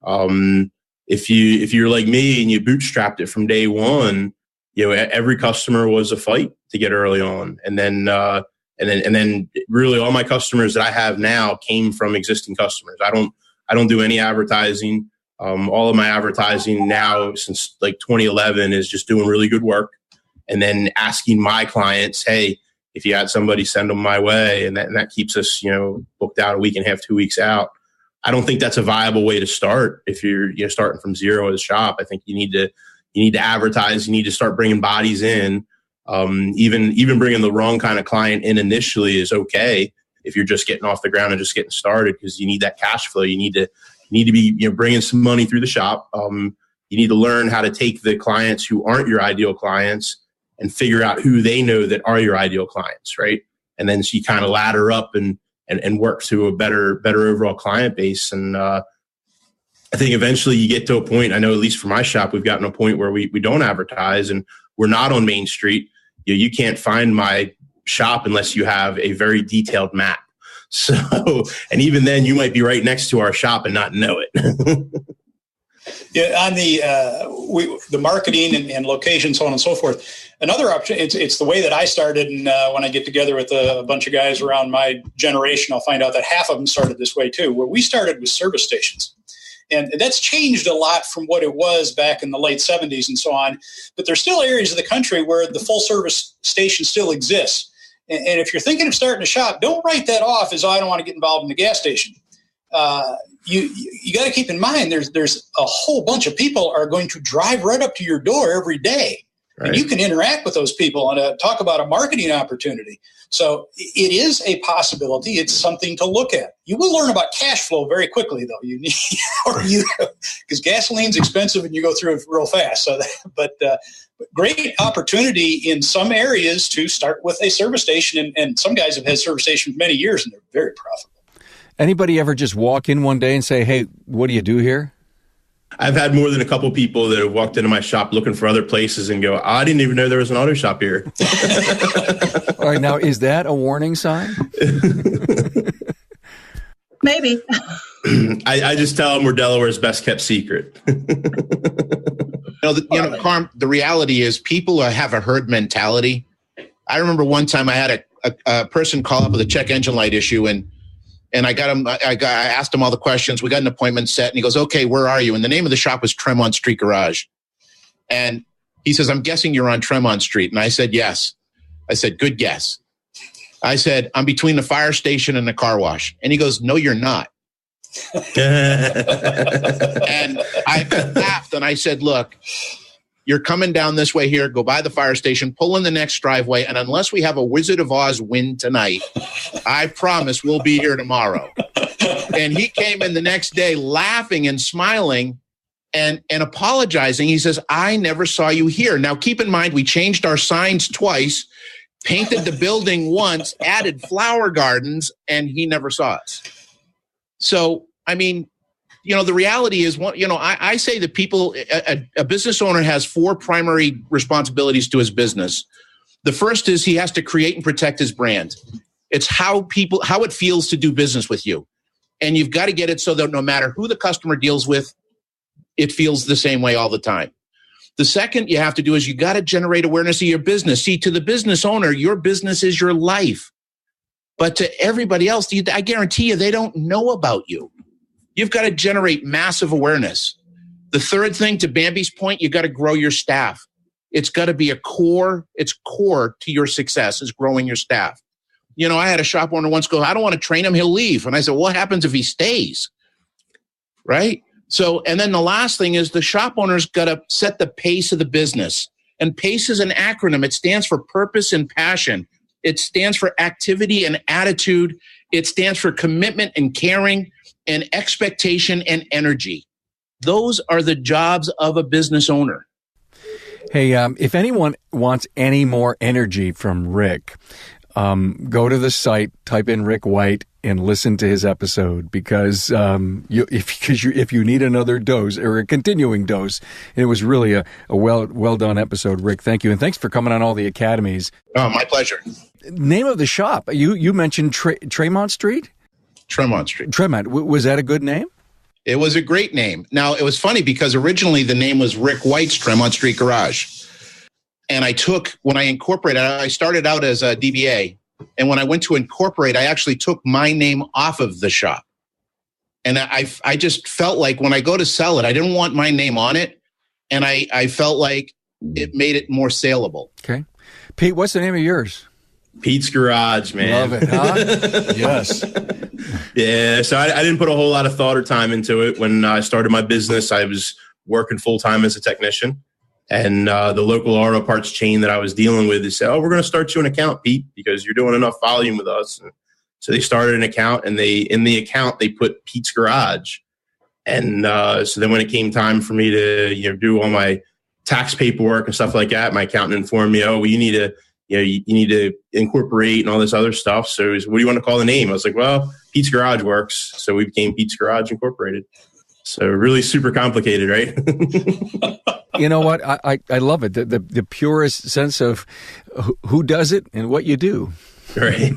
If you're like me and you bootstrapped it from day one, every customer was a fight to get early on. And then really all my customers that I have now came from existing customers. I don't do any advertising. All of my advertising now since like 2011 is just doing really good work and then asking my clients, hey, if you had somebody, send them my way. And that keeps us, booked out a week and a half, 2 weeks out. I don't think that's a viable way to start. If you're starting from zero as a shop, I think you need to advertise. You need to start bringing bodies in. Even bringing the wrong kind of client in initially is okay if you're just getting off the ground and just getting started, because you need that cash flow. You need to be bringing some money through the shop. You need to learn how to take the clients who aren't your ideal clients and figure out who they know that are your ideal clients, right? And then so you kind of ladder up and work to a better overall client base. And I think eventually you get to a point, I know at least for my shop, we've gotten to a point where we don't advertise and we're not on Main Street. You can't find my shop unless you have a very detailed map. So, and even then you might be right next to our shop and not know it. Yeah, on the marketing and location, so on and so forth. Another option, it's the way that I started, and when I get together with a bunch of guys around my generation, I'll find out that half of them started this way too, where we started with service stations. And that's changed a lot from what it was back in the late 70s and so on. But there's still areas of the country where the full service station still exists. And if you're thinking of starting a shop, don't write that off as, I don't want to get involved in the gas station. You got to keep in mind there's a whole bunch of people are going to drive right up to your door every day. Right. And you can interact with those people and talk about a marketing opportunity. So it is a possibility. It's something to look at. You will learn about cash flow very quickly, though. Because gasoline's expensive and you go through it real fast. So, but great opportunity in some areas to start with a service station. And some guys have had service stations many years and they're very profitable. Anybody ever just walk in one day and say, hey, what do you do here? I've had more than a couple people that have walked into my shop looking for other places and go, I didn't even know there was an auto shop here. All right. Now, is that a warning sign? Maybe. I just tell them we're Delaware's best kept secret. Carm, the reality is people have a herd mentality. I remember one time I had a person call up with a check engine light issue, and I got him. I asked him all the questions. We got an appointment set, and he goes, "Okay, where are you?" And the name of the shop was Tremont Street Garage. And he says, "I'm guessing you're on Tremont Street." And I said, "Yes." I said, "Good guess." I said, "I'm between the fire station and the car wash." And he goes, "No, you're not." And I laughed and I said, "Look, you're coming down this way here, go by the fire station, pull in the next driveway, and unless we have a Wizard of Oz win tonight, I promise we'll be here tomorrow." And he came in the next day laughing and smiling and apologizing. He says, "I never saw you here." Now, keep in mind, we changed our signs twice, painted the building once, added flower gardens, and he never saw us. So, I mean, the reality is, I say that people, a business owner has four primary responsibilities to his business. The first is he has to create and protect his brand. It's how it feels to do business with you. And you've got to get it so that no matter who the customer deals with, it feels the same way all the time. The second you have to do is you got to generate awareness of your business. See, to the business owner, your business is your life. But to everybody else, I guarantee you, they don't know about you. You've got to generate massive awareness. The third thing, to Bambi's point, you got to grow your staff. It's got to be it's core to your success is growing your staff. I had a shop owner once go, "I don't want to train him, he'll leave." And I said, "What happens if he stays?" Right? So, and then the last thing is the shop owner's got to set the pace of the business. And PACE is an acronym. It stands for purpose and passion. It stands for activity and attitude. It stands for commitment and caring and expectation and energy. Those are the jobs of a business owner. Hey, if anyone wants any more energy from Rick, go to the site, type in Rick White, and listen to his episode because if you need another dose or a continuing dose, it was really a well done episode, Rick. Thank you, and thanks for coming on all the academies. Oh, my pleasure. Name of the shop? You mentioned Tremont Street. Tremont Street. Tremont. Was that a good name? It was a great name. Now, it was funny because originally the name was Rick White's Tremont Street Garage. And when I incorporated, I started out as a DBA. And when I went to incorporate, I actually took my name off of the shop. And I just felt like when I go to sell it, I didn't want my name on it. And I felt like it made it more saleable. Okay. Pete, what's the name of yours? Pete's Garage, man. Love it, huh? Yes. Yeah, so I didn't put a whole lot of thought or time into it. When I started my business, I was working full-time as a technician. And the local auto parts chain that I was dealing with, they said, "Oh, we're going to start you an account, Pete, because you're doing enough volume with us." And So they started an account, and in the account they put Pete's Garage. And so then when it came time for me to do all my tax paperwork and stuff like that, my accountant informed me, oh, well, you need to incorporate and all this other stuff. So what do you want to call the name? I was like, well, Pete's Garage works. So we became Pete's Garage Incorporated. So really super complicated, right? You know what? I love it. The purest sense of who does it and what you do. Right.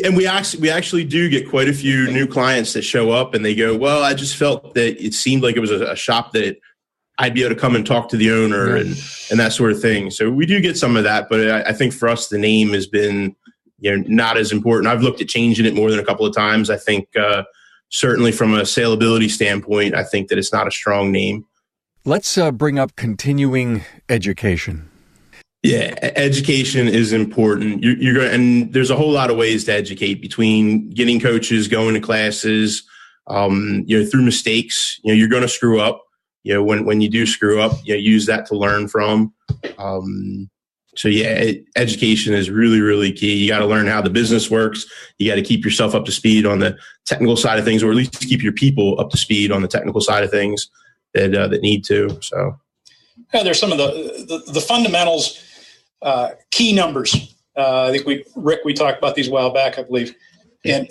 And we actually do get quite a few new clients that show up and they go, well, I just felt that it seemed like it was a shop that I'd be able to come and talk to the owner and that sort of thing. So we do get some of that, but I think for us, the name has been not as important. I've looked at changing it more than a couple of times. I think certainly from a saleability standpoint, I think that it's not a strong name. Let's bring up continuing education. Yeah, education is important. You're going, and there's a whole lot of ways to educate, between getting coaches, going to classes, through mistakes. You're going to screw up. When you do screw up, use that to learn from. Education is really, really key. You got to learn how the business works. You got to keep yourself up to speed on the technical side of things, or at least keep your people up to speed on the technical side of things that need to. So, there's some of the fundamentals, key numbers. I think we talked about these a while back, I believe. And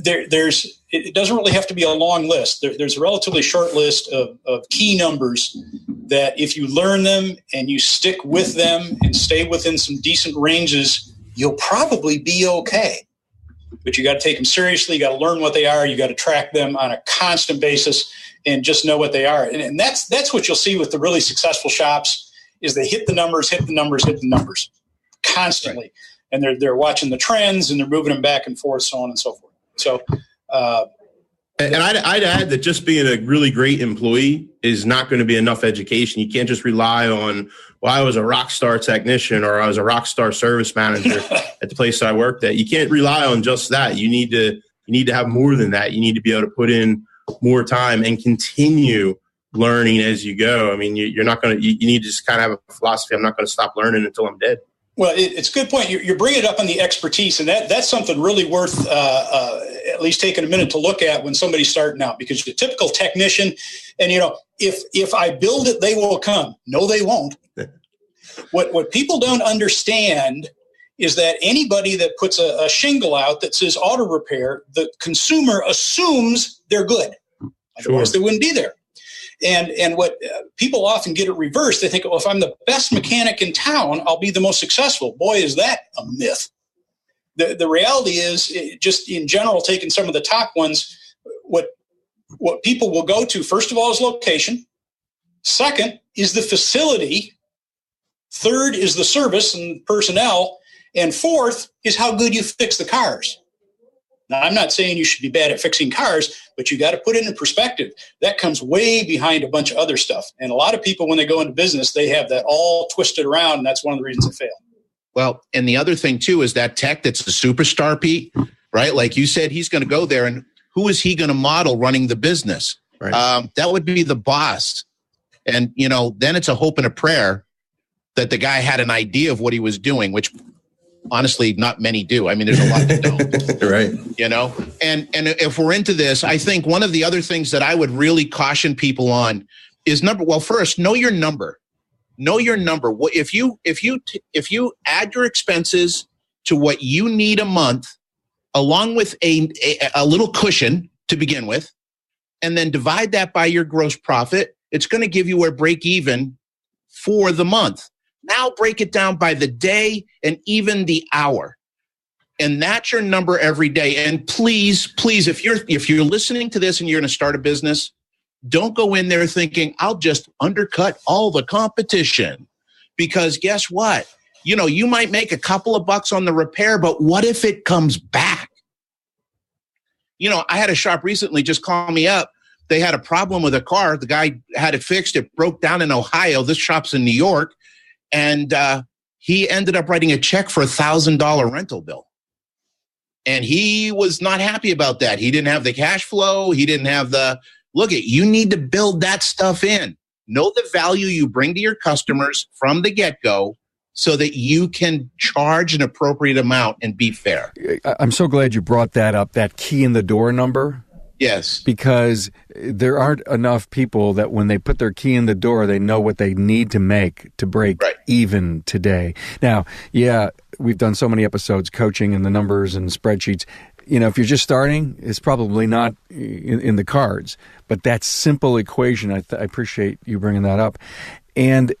it doesn't really have to be a long list. There's a relatively short list of key numbers that if you learn them and you stick with them and stay within some decent ranges, you'll probably be okay. But you got to take them seriously. You got to learn what they are. You got to track them on a constant basis and just know what they are. And that's what you'll see with the really successful shops, is they hit the numbers constantly. Right. And they're watching the trends and they're moving them back and forth, so on and so forth. So, and I'd add that just being a really great employee is not going to be enough education. You can't just rely on, well, I was a rock star technician or I was a rock star service manager at the place that I worked at. You can't rely on just that. You need to have more than that. You need to be able to put in more time and continue learning as you go. I mean, you're not going to. You need to just kind of have a philosophy. I'm not going to stop learning until I'm dead. Well, it's a good point. You're bringing it up on the expertise, and that's something really worth at least taking a minute to look at when somebody's starting out, because the typical technician, and if I build it, they will come. No, they won't. What people don't understand is that anybody that puts a shingle out that says auto repair, the consumer assumes they're good. Otherwise, they wouldn't be there. And what people often get it reversed. They think, well, if I'm the best mechanic in town, I'll be the most successful. Boy, is that a myth. The reality is, just in general, taking some of the top ones, what people will go to, first of all, is location. Second is the facility. Third is the service and personnel. And fourth is how good you fix the cars. Now, I'm not saying you should be bad at fixing cars, but you got to put it in perspective. That comes way behind a bunch of other stuff. And a lot of people, when they go into business, they have that all twisted around, and that's one of the reasons they fail. Well, and the other thing, too, is that tech that's a superstar, Pete, right? Like you said, he's going to go there, and who is he going to model running the business? Right. That would be the boss. And, then it's a hope and a prayer that the guy had an idea of what he was doing, which honestly, not many do. I mean, there's a lot that don't. Right. And if we're into this, I think one of the other things that I would really caution people on is first, know your number. Know your number. If you add your expenses to what you need a month, along with a little cushion to begin with, and then divide that by your gross profit, it's going to give you a break even for the month. Now break it down by the day and even the hour. And that's your number every day. And please, if you're listening to this and you're going to start a business, don't go in there thinking, I'll just undercut all the competition. Because guess what? You might make a couple of bucks on the repair, but what if it comes back? I had a shop recently just call me up. They had a problem with a car. The guy had it fixed. It broke down in Ohio. This shop's in New York. And he ended up writing a check for $1,000 rental bill. And he was not happy about that. He didn't have the cash flow. He didn't have you need to build that stuff in. Know the value you bring to your customers from the get-go so that you can charge an appropriate amount and be fair. I'm so glad you brought that up, that key in the door number. Yes. Because there aren't enough people that when they put their key in the door, they know what they need to make to break even today. Now, yeah, we've done so many episodes coaching and the numbers and spreadsheets. You know, if you're just starting, it's probably not in the cards. But that simple equation, I appreciate you bringing that up. And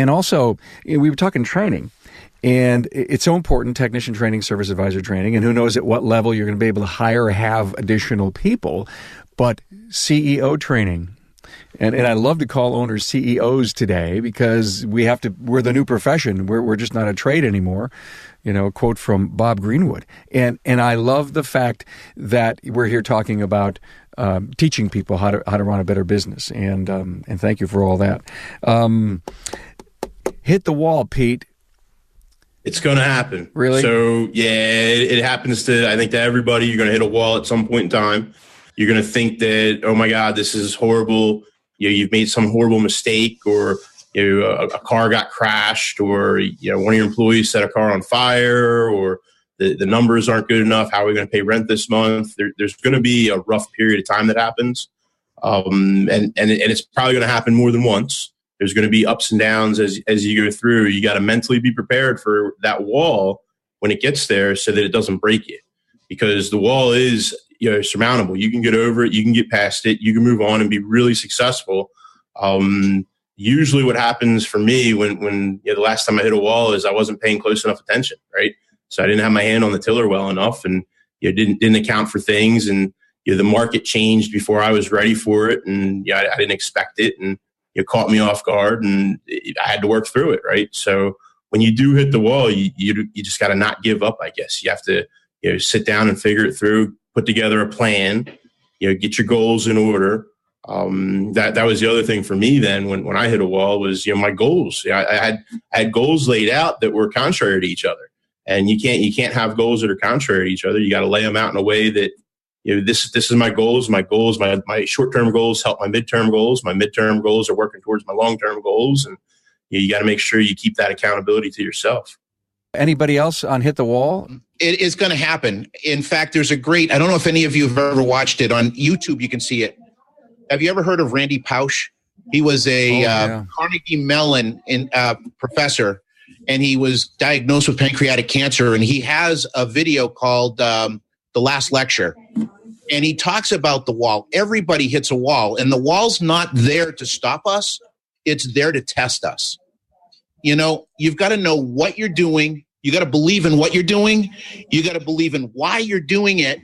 also, we were talking training. And it's so important, technician training, service advisor training, and who knows at what level you're going to be able to hire or have additional people, but CEO training. And I love to call owners CEOs today because we're the new profession. We're just not a trade anymore. You know, a quote from Bob Greenwood. And I love the fact that we're here talking about teaching people how to run a better business. And thank you for all that. Hit the wall, Pete. It's going to happen. Really? So, yeah, it happens to everybody. You're going to hit a wall at some point in time. You're going to think that, oh, my God, this is horrible. You've made some horrible mistake, or a car got crashed, or one of your employees set a car on fire, or the numbers aren't good enough. How are we going to pay rent this month? There's going to be a rough period of time that happens. And it's probably going to happen more than once. There's going to be ups and downs as you go through. You got to mentally be prepared for that wall when it gets there so that it doesn't break you, because the wall is surmountable. You can get over it. You can get past it. You can move on and be really successful. Usually what happens for me when the last time I hit a wall is I wasn't paying close enough attention, right? So I didn't have my hand on the tiller well enough, and didn't account for things, and the market changed before I was ready for it, and I didn't expect it, and it caught me off guard, and I had to work through it, right? So when you do hit the wall, you just got to not give up, I guess. You have to sit down and figure it through, put together a plan, get your goals in order. That was the other thing for me then when I hit a wall was my goals. I had goals laid out that were contrary to each other, and you can't have goals that are contrary to each other. You got to lay them out in a way that this is my goals. My short-term goals help my midterm goals. My midterm goals are working towards my long-term goals. And you got to make sure you keep that accountability to yourself. Anybody else on Hit the Wall? It is going to happen. In fact, there's I don't know if any of you have ever watched it on YouTube. You can see it. Have you ever heard of Randy Pausch? He was a Carnegie Mellon professor, and he was diagnosed with pancreatic cancer. And he has a video called The Last Lecture. And he talks about the wall. Everybody hits a wall, and the wall's not there to stop us. It's there to test us. You've got to know what you're doing. You got to believe in what you're doing. You got to believe in why you're doing it.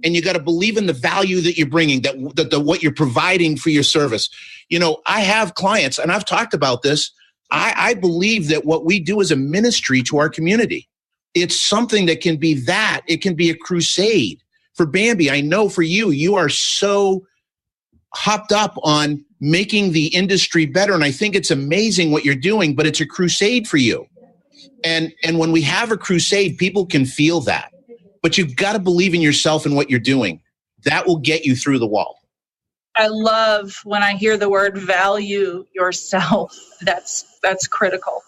And you got to believe in the value that you're bringing, that what you're providing for your service. I have clients, and I've talked about this. I believe that what we do is a ministry to our community. It's something that can be that. It can be a crusade. For Bambi, I know for you are so hopped up on making the industry better, and I think it's amazing what you're doing, but it's a crusade for you. And when we have a crusade, people can feel that. But you've got to believe in yourself and what you're doing. That will get you through the wall. I love when I hear the word value yourself. That's critical.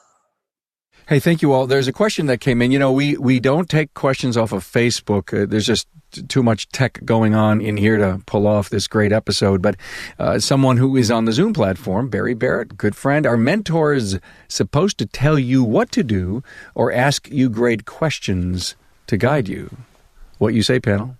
Hey, thank you all. There's a question that came in. We don't take questions off of Facebook. There's just too much tech going on in here to pull off this great episode. But someone who is on the Zoom platform, Barry Barrett, good friend, our mentor is supposed to tell you what to do or ask you great questions to guide you. What you say, panel?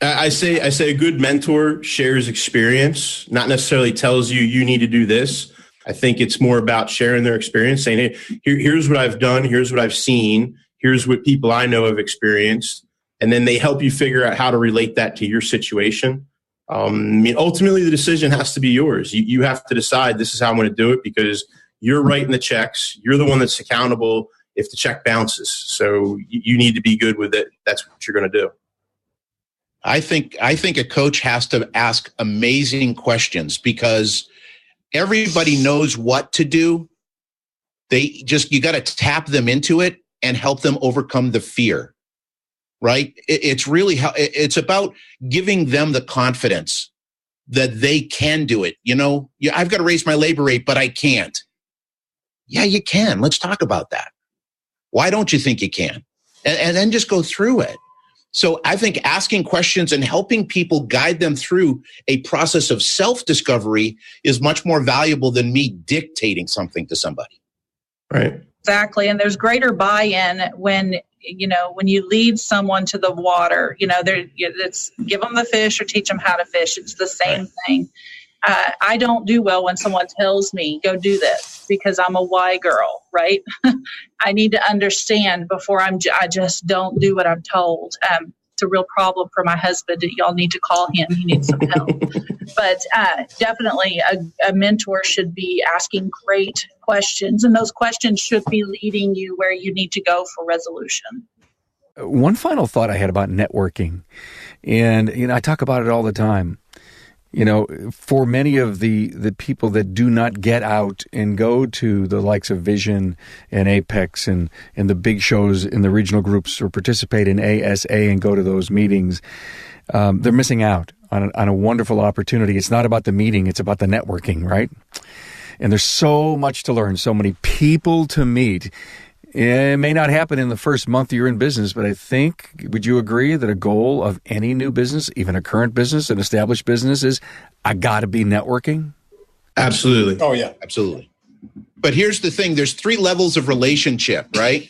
I say a good mentor shares experience, not necessarily tells you need to do this. I think it's more about sharing their experience, saying, hey, here's what I've done, here's what I've seen, here's what people I know have experienced, and then they help you figure out how to relate that to your situation. Ultimately, the decision has to be yours. You have to decide, this is how I'm going to do it, because you're writing the checks. You're the one that's accountable if the check bounces. So you need to be good with it. That's what you're going to do. I think a coach has to ask amazing questions, because everybody knows what to do. You got to tap them into it and help them overcome the fear, right? It's about giving them the confidence that they can do it. I've got to raise my labor rate, but I can't. Yeah, you can. Let's talk about that. Why don't you think you can? And then just go through it. So I think asking questions and helping people guide them through a process of self-discovery is much more valuable than me dictating something to somebody. Right. Exactly. And there's greater buy-in when you lead someone to the water, it's give them the fish or teach them how to fish. It's the same thing. I don't do well when someone tells me, go do this, because I'm a why girl, right? I need to understand before I just don't do what I'm told. It's a real problem for my husband. Y'all need to call him. He needs some help. But definitely a mentor should be asking great questions, and those questions should be leading you where you need to go for resolution. One final thought I had about networking, and I talk about it all the time. For many of the people that do not get out and go to the likes of Vision and Apex and the big shows in the regional groups or participate in ASA and go to those meetings, they're missing out on a wonderful opportunity. It's not about the meeting, it's about the networking, right? And there's so much to learn, so many people to meet. It may not happen in the first month you're in business, but I think, would you agree that a goal of any new business, even a current business, an established business, is I got to be networking? Absolutely. Oh, yeah, absolutely. But here's the thing. There's 3 levels of relationship, right?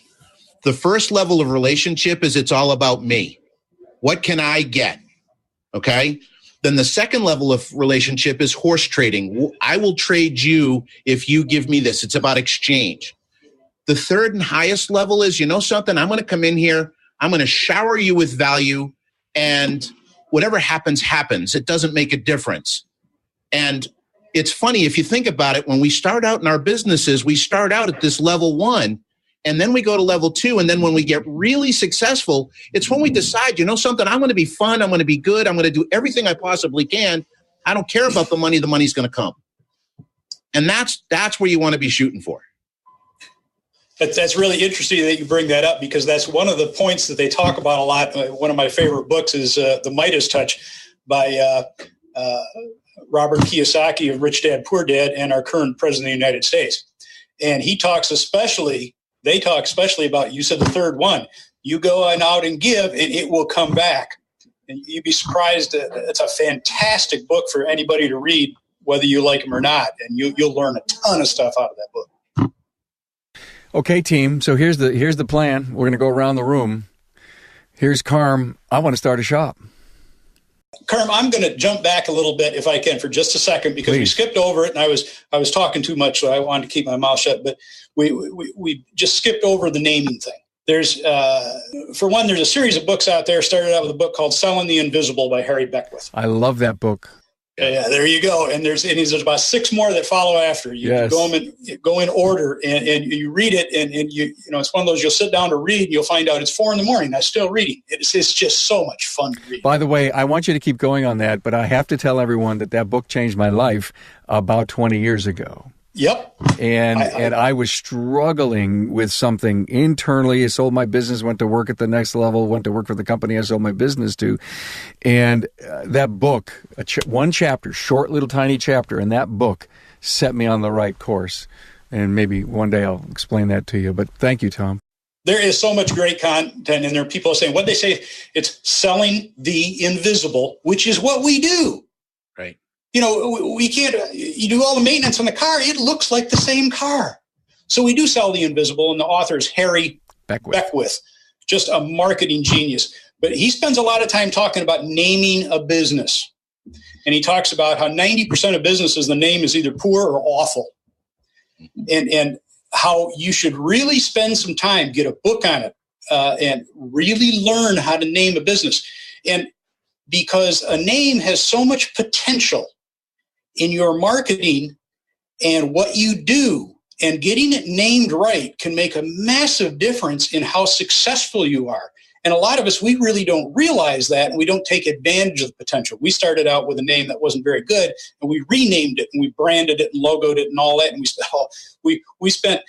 The first level of relationship is it's all about me. What can I get? Okay. Then the second level of relationship is horse trading. I will trade you if you give me this. It's about exchange. The third and highest level is, something, I'm going to come in here, I'm going to shower you with value, and whatever happens, happens. It doesn't make a difference. And it's funny, if you think about it, when we start out in our businesses, we start out at this level 1, and then we go to level 2, and then when we get really successful, it's when we decide, something, I'm going to be fun, I'm going to be good, I'm going to do everything I possibly can. I don't care about the money's going to come. And that's where you want to be shooting for. That's really interesting that you bring that up, because that's one of the points that they talk about a lot. One of my favorite books is The Midas Touch by Robert Kiyosaki of Rich Dad, Poor Dad, and our current president of the United States. And they talk especially about, you said the third one, you go out and give and it will come back. And you'd be surprised. It's a fantastic book for anybody to read, whether you like them or not. And you'll learn a ton of stuff out of that book. Okay, team. So here's the plan. We're going to go around the room. Here's Carm. I want to start a shop. Carm, I'm going to jump back a little bit if I can for just a second, because we skipped over it, and I was talking too much, so I wanted to keep my mouth shut. But we just skipped over the naming thing. There's for one, there's a series of books out there. Started out with a book called "Selling the Invisible" by Harry Beckwith. I love that book. Yeah, there you go. And there's about 6 more that follow after. You go in order, and you read it, and it's one of those you'll sit down to read, and you'll find out it's 4 a.m. I'm still reading. It's just so much fun to read. By the way, I want you to keep going on that, but I have to tell everyone that book changed my life about 20 years ago. Yep. And I was struggling with something internally. I sold my business, went to work at the next level, went to work for the company I sold my business to. And that book, one chapter, short little tiny chapter in that book set me on the right course. And maybe one day I'll explain that to you. But thank you, Tom. There is so much great content in there. People are saying, what they say, it's selling the invisible, which is what we do. Right. We can't, you do all the maintenance on the car, it looks like the same car. So we do sell the invisible, and the author is Harry Beckwith, just a marketing genius. But he spends a lot of time talking about naming a business. And he talks about how 90% of businesses, the name is either poor or awful. And how you should really spend some time, get a book on it, and really learn how to name a business. And because a name has so much potential in your marketing and what you do, and getting it named right can make a massive difference in how successful you are. And a lot of us, we really don't realize that, and we don't take advantage of the potential. We started out with a name that wasn't very good, and we renamed it, and we branded it and logoed it and all that. And we spent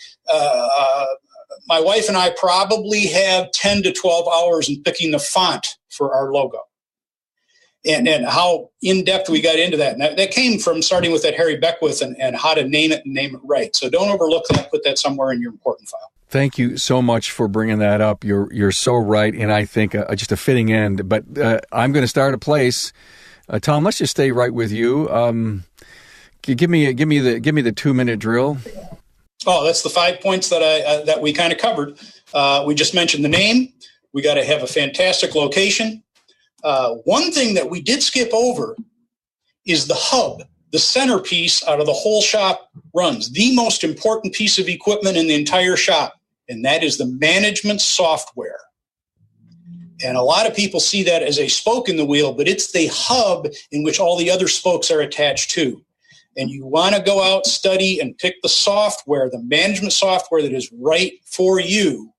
my wife and I probably have 10 to 12 hours in picking the font for our logo. and how in-depth we got into that. And that came from starting with that Harry Beckwith and how to name it and name it right. So don't overlook that. Put that somewhere in your important file. Thank you so much for bringing that up. You're so right, and I think just a fitting end. But I'm going to start a place. Tom, let's just stay right with you. Give me the 2-minute drill. Oh, that's the 5 points that we kind of covered. We just mentioned the name. We got to have a fantastic location. One thing that we did skip over is the hub, the centerpiece out of the whole shop runs, the most important piece of equipment in the entire shop, and that is the management software. And a lot of people see that as a spoke in the wheel, but it's the hub in which all the other spokes are attached to. And you want to go out, study, and pick the software, the management software that is right for you,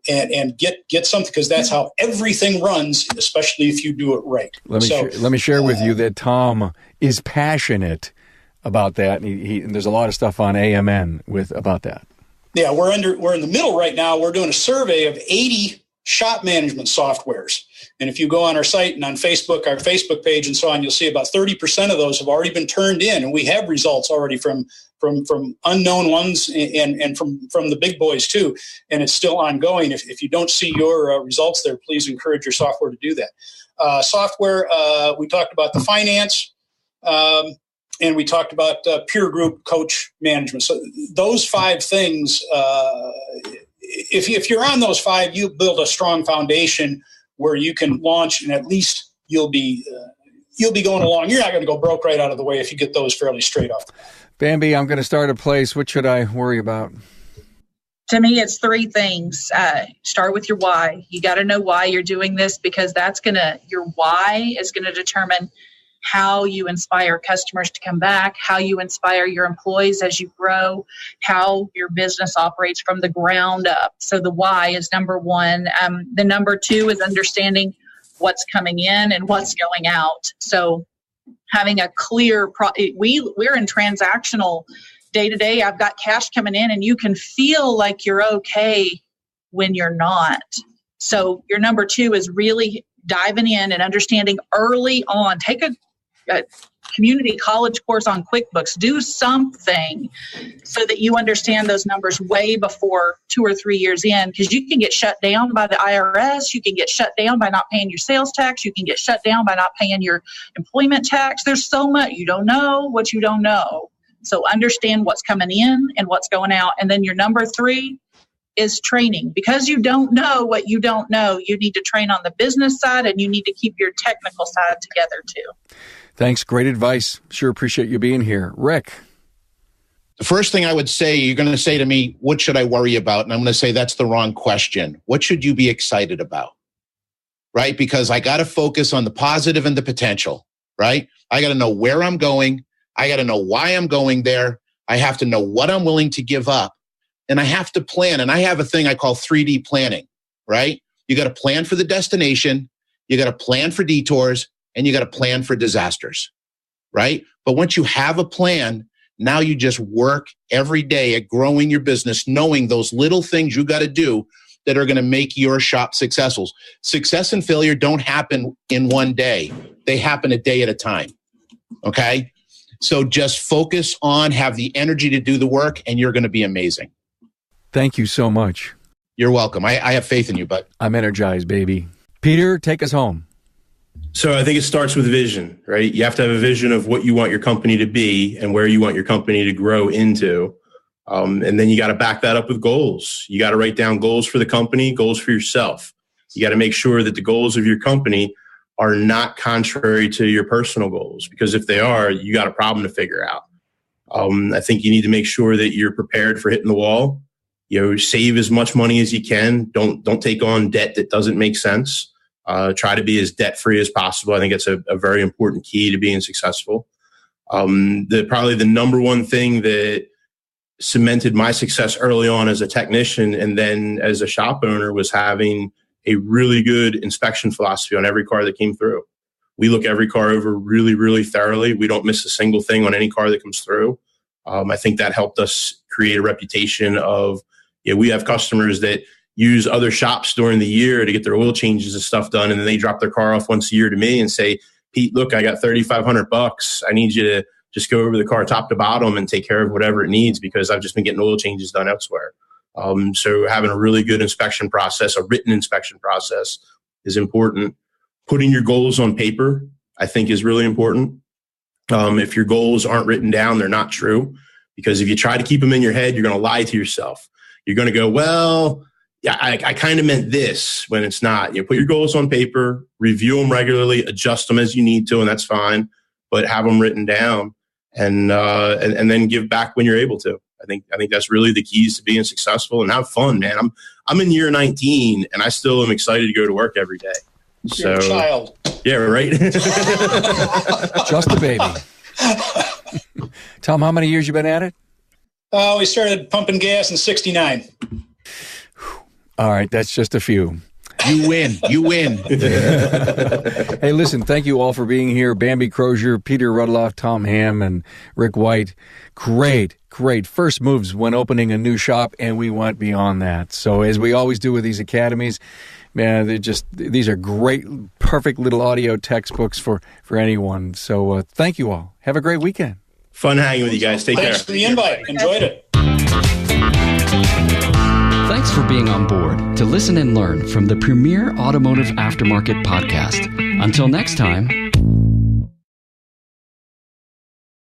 and get something, because that's how everything runs, especially if you do it right. Let me share with you that Tom is passionate about that, and there's a lot of stuff on AMN about that. Yeah, we're in the middle right now. We're doing a survey of 80 shop management softwares. And if you go on our site and on Facebook, our Facebook page and so on, you'll see about 30% of those have already been turned in. And we have results already from unknown ones and from the big boys too. And it's still ongoing. If you don't see your results there, please encourage your software to do that. Software, we talked about the finance, and we talked about peer group coach management. So those 5 things, if you're on those 5, you build a strong foundation where you can launch, and at least you'll be going along. You're not going to go broke right out of the way if you get those fairly straight off. Bambi, I'm going to start a place. What should I worry about? To me, it's 3 things. Start with your why. You got to know why you're doing this, because your why is going to determine how you inspire customers to come back, how you inspire your employees as you grow, how your business operates from the ground up. So the why is number 1. The number 2 is understanding what's coming in and what's going out. So having a clear, we're in transactional day to day. I've got cash coming in, and you can feel like you're okay when you're not. So your number 2 is really diving in and understanding early on. Take a community college course on QuickBooks. Do something so that you understand those numbers way before 2 or 3 years in, because you can get shut down by the IRS. You can get shut down by not paying your sales tax. You can get shut down by not paying your employment tax. There's so much. You don't know what you don't know. So understand what's coming in and what's going out. And then your number 3 is training. Because you don't know what you don't know, you need to train on the business side, and you need to keep your technical side together too. Thanks. Great advice. Sure appreciate you being here. Rick. The first thing I would say, you're going to say to me, what should I worry about? And I'm going to say, that's the wrong question. What should you be excited about? Right? Because I got to focus on the positive and the potential, right? I got to know where I'm going. I got to know why I'm going there. I have to know what I'm willing to give up. And I have to plan. And I have a thing I call 3D planning, right? You got to plan for the destination. You got to plan for detours. And you got to plan for disasters, right? But once you have a plan, now you just work every day at growing your business, knowing those little things you got to do that are going to make your shop successful. Success and failure don't happen in one day. They happen a day at a time, okay? So just focus on, have the energy to do the work, and you're going to be amazing. Thank you so much. You're welcome. I have faith in you, bud. I'm energized, baby. Peter, take us home. So I think it starts with vision, right? You have to have a vision of what you want your company to be and where you want your company to grow into. And then you got to back that up with goals. You got to write down goals for the company, goals for yourself. You got to make sure that the goals of your company are not contrary to your personal goals, because if they are, you got a problem to figure out. I think you need to make sure that you're prepared for hitting the wall. Save as much money as you can. Don't take on debt that doesn't make sense. Try to be as debt-free as possible. I think it's a very important key to being successful. Probably the number 1 thing that cemented my success early on as a technician and then as a shop owner was having a really good inspection philosophy on every car that came through. We look every car over really, really thoroughly. We don't miss a single thing on any car that comes through. I think that helped us create a reputation of, we have customers that use other shops during the year to get their oil changes and stuff done. And then they drop their car off once a year to me and say, Pete, look, I got $3,500. I need you to just go over the car top to bottom and take care of whatever it needs because I've just been getting oil changes done elsewhere. So having a really good inspection process, a written inspection process is important. Putting your goals on paper, I think, is really important. If your goals aren't written down, they're not true. Because if you try to keep them in your head, you're going to lie to yourself. You're going to go, well, yeah, I kind of meant this when it's not. You put your goals on paper, review them regularly, adjust them as you need to, and that's fine. But have them written down and then give back when you're able to. I think that's really the keys to being successful and have fun, man. I'm in year 19 and I still am excited to go to work every day. You're a child. Yeah, right. Just a baby. Tom, how many years you been at it? Oh, we started pumping gas in 1969. All right, that's just a few. You win. You win. Hey, listen, thank you all for being here. Bambi Crozier, Peter Rudloff, Tom Ham, and Rick White. Great first moves when opening a new shop, and we went beyond that. So as we always do with these academies, man, these are great, perfect little audio textbooks for anyone. So thank you all. Have a great weekend. Fun hanging with you guys. Take care. Thanks for the invite. Enjoyed it. Thanks for being on board to listen and learn from the premier Automotive Aftermarket podcast. Until next time,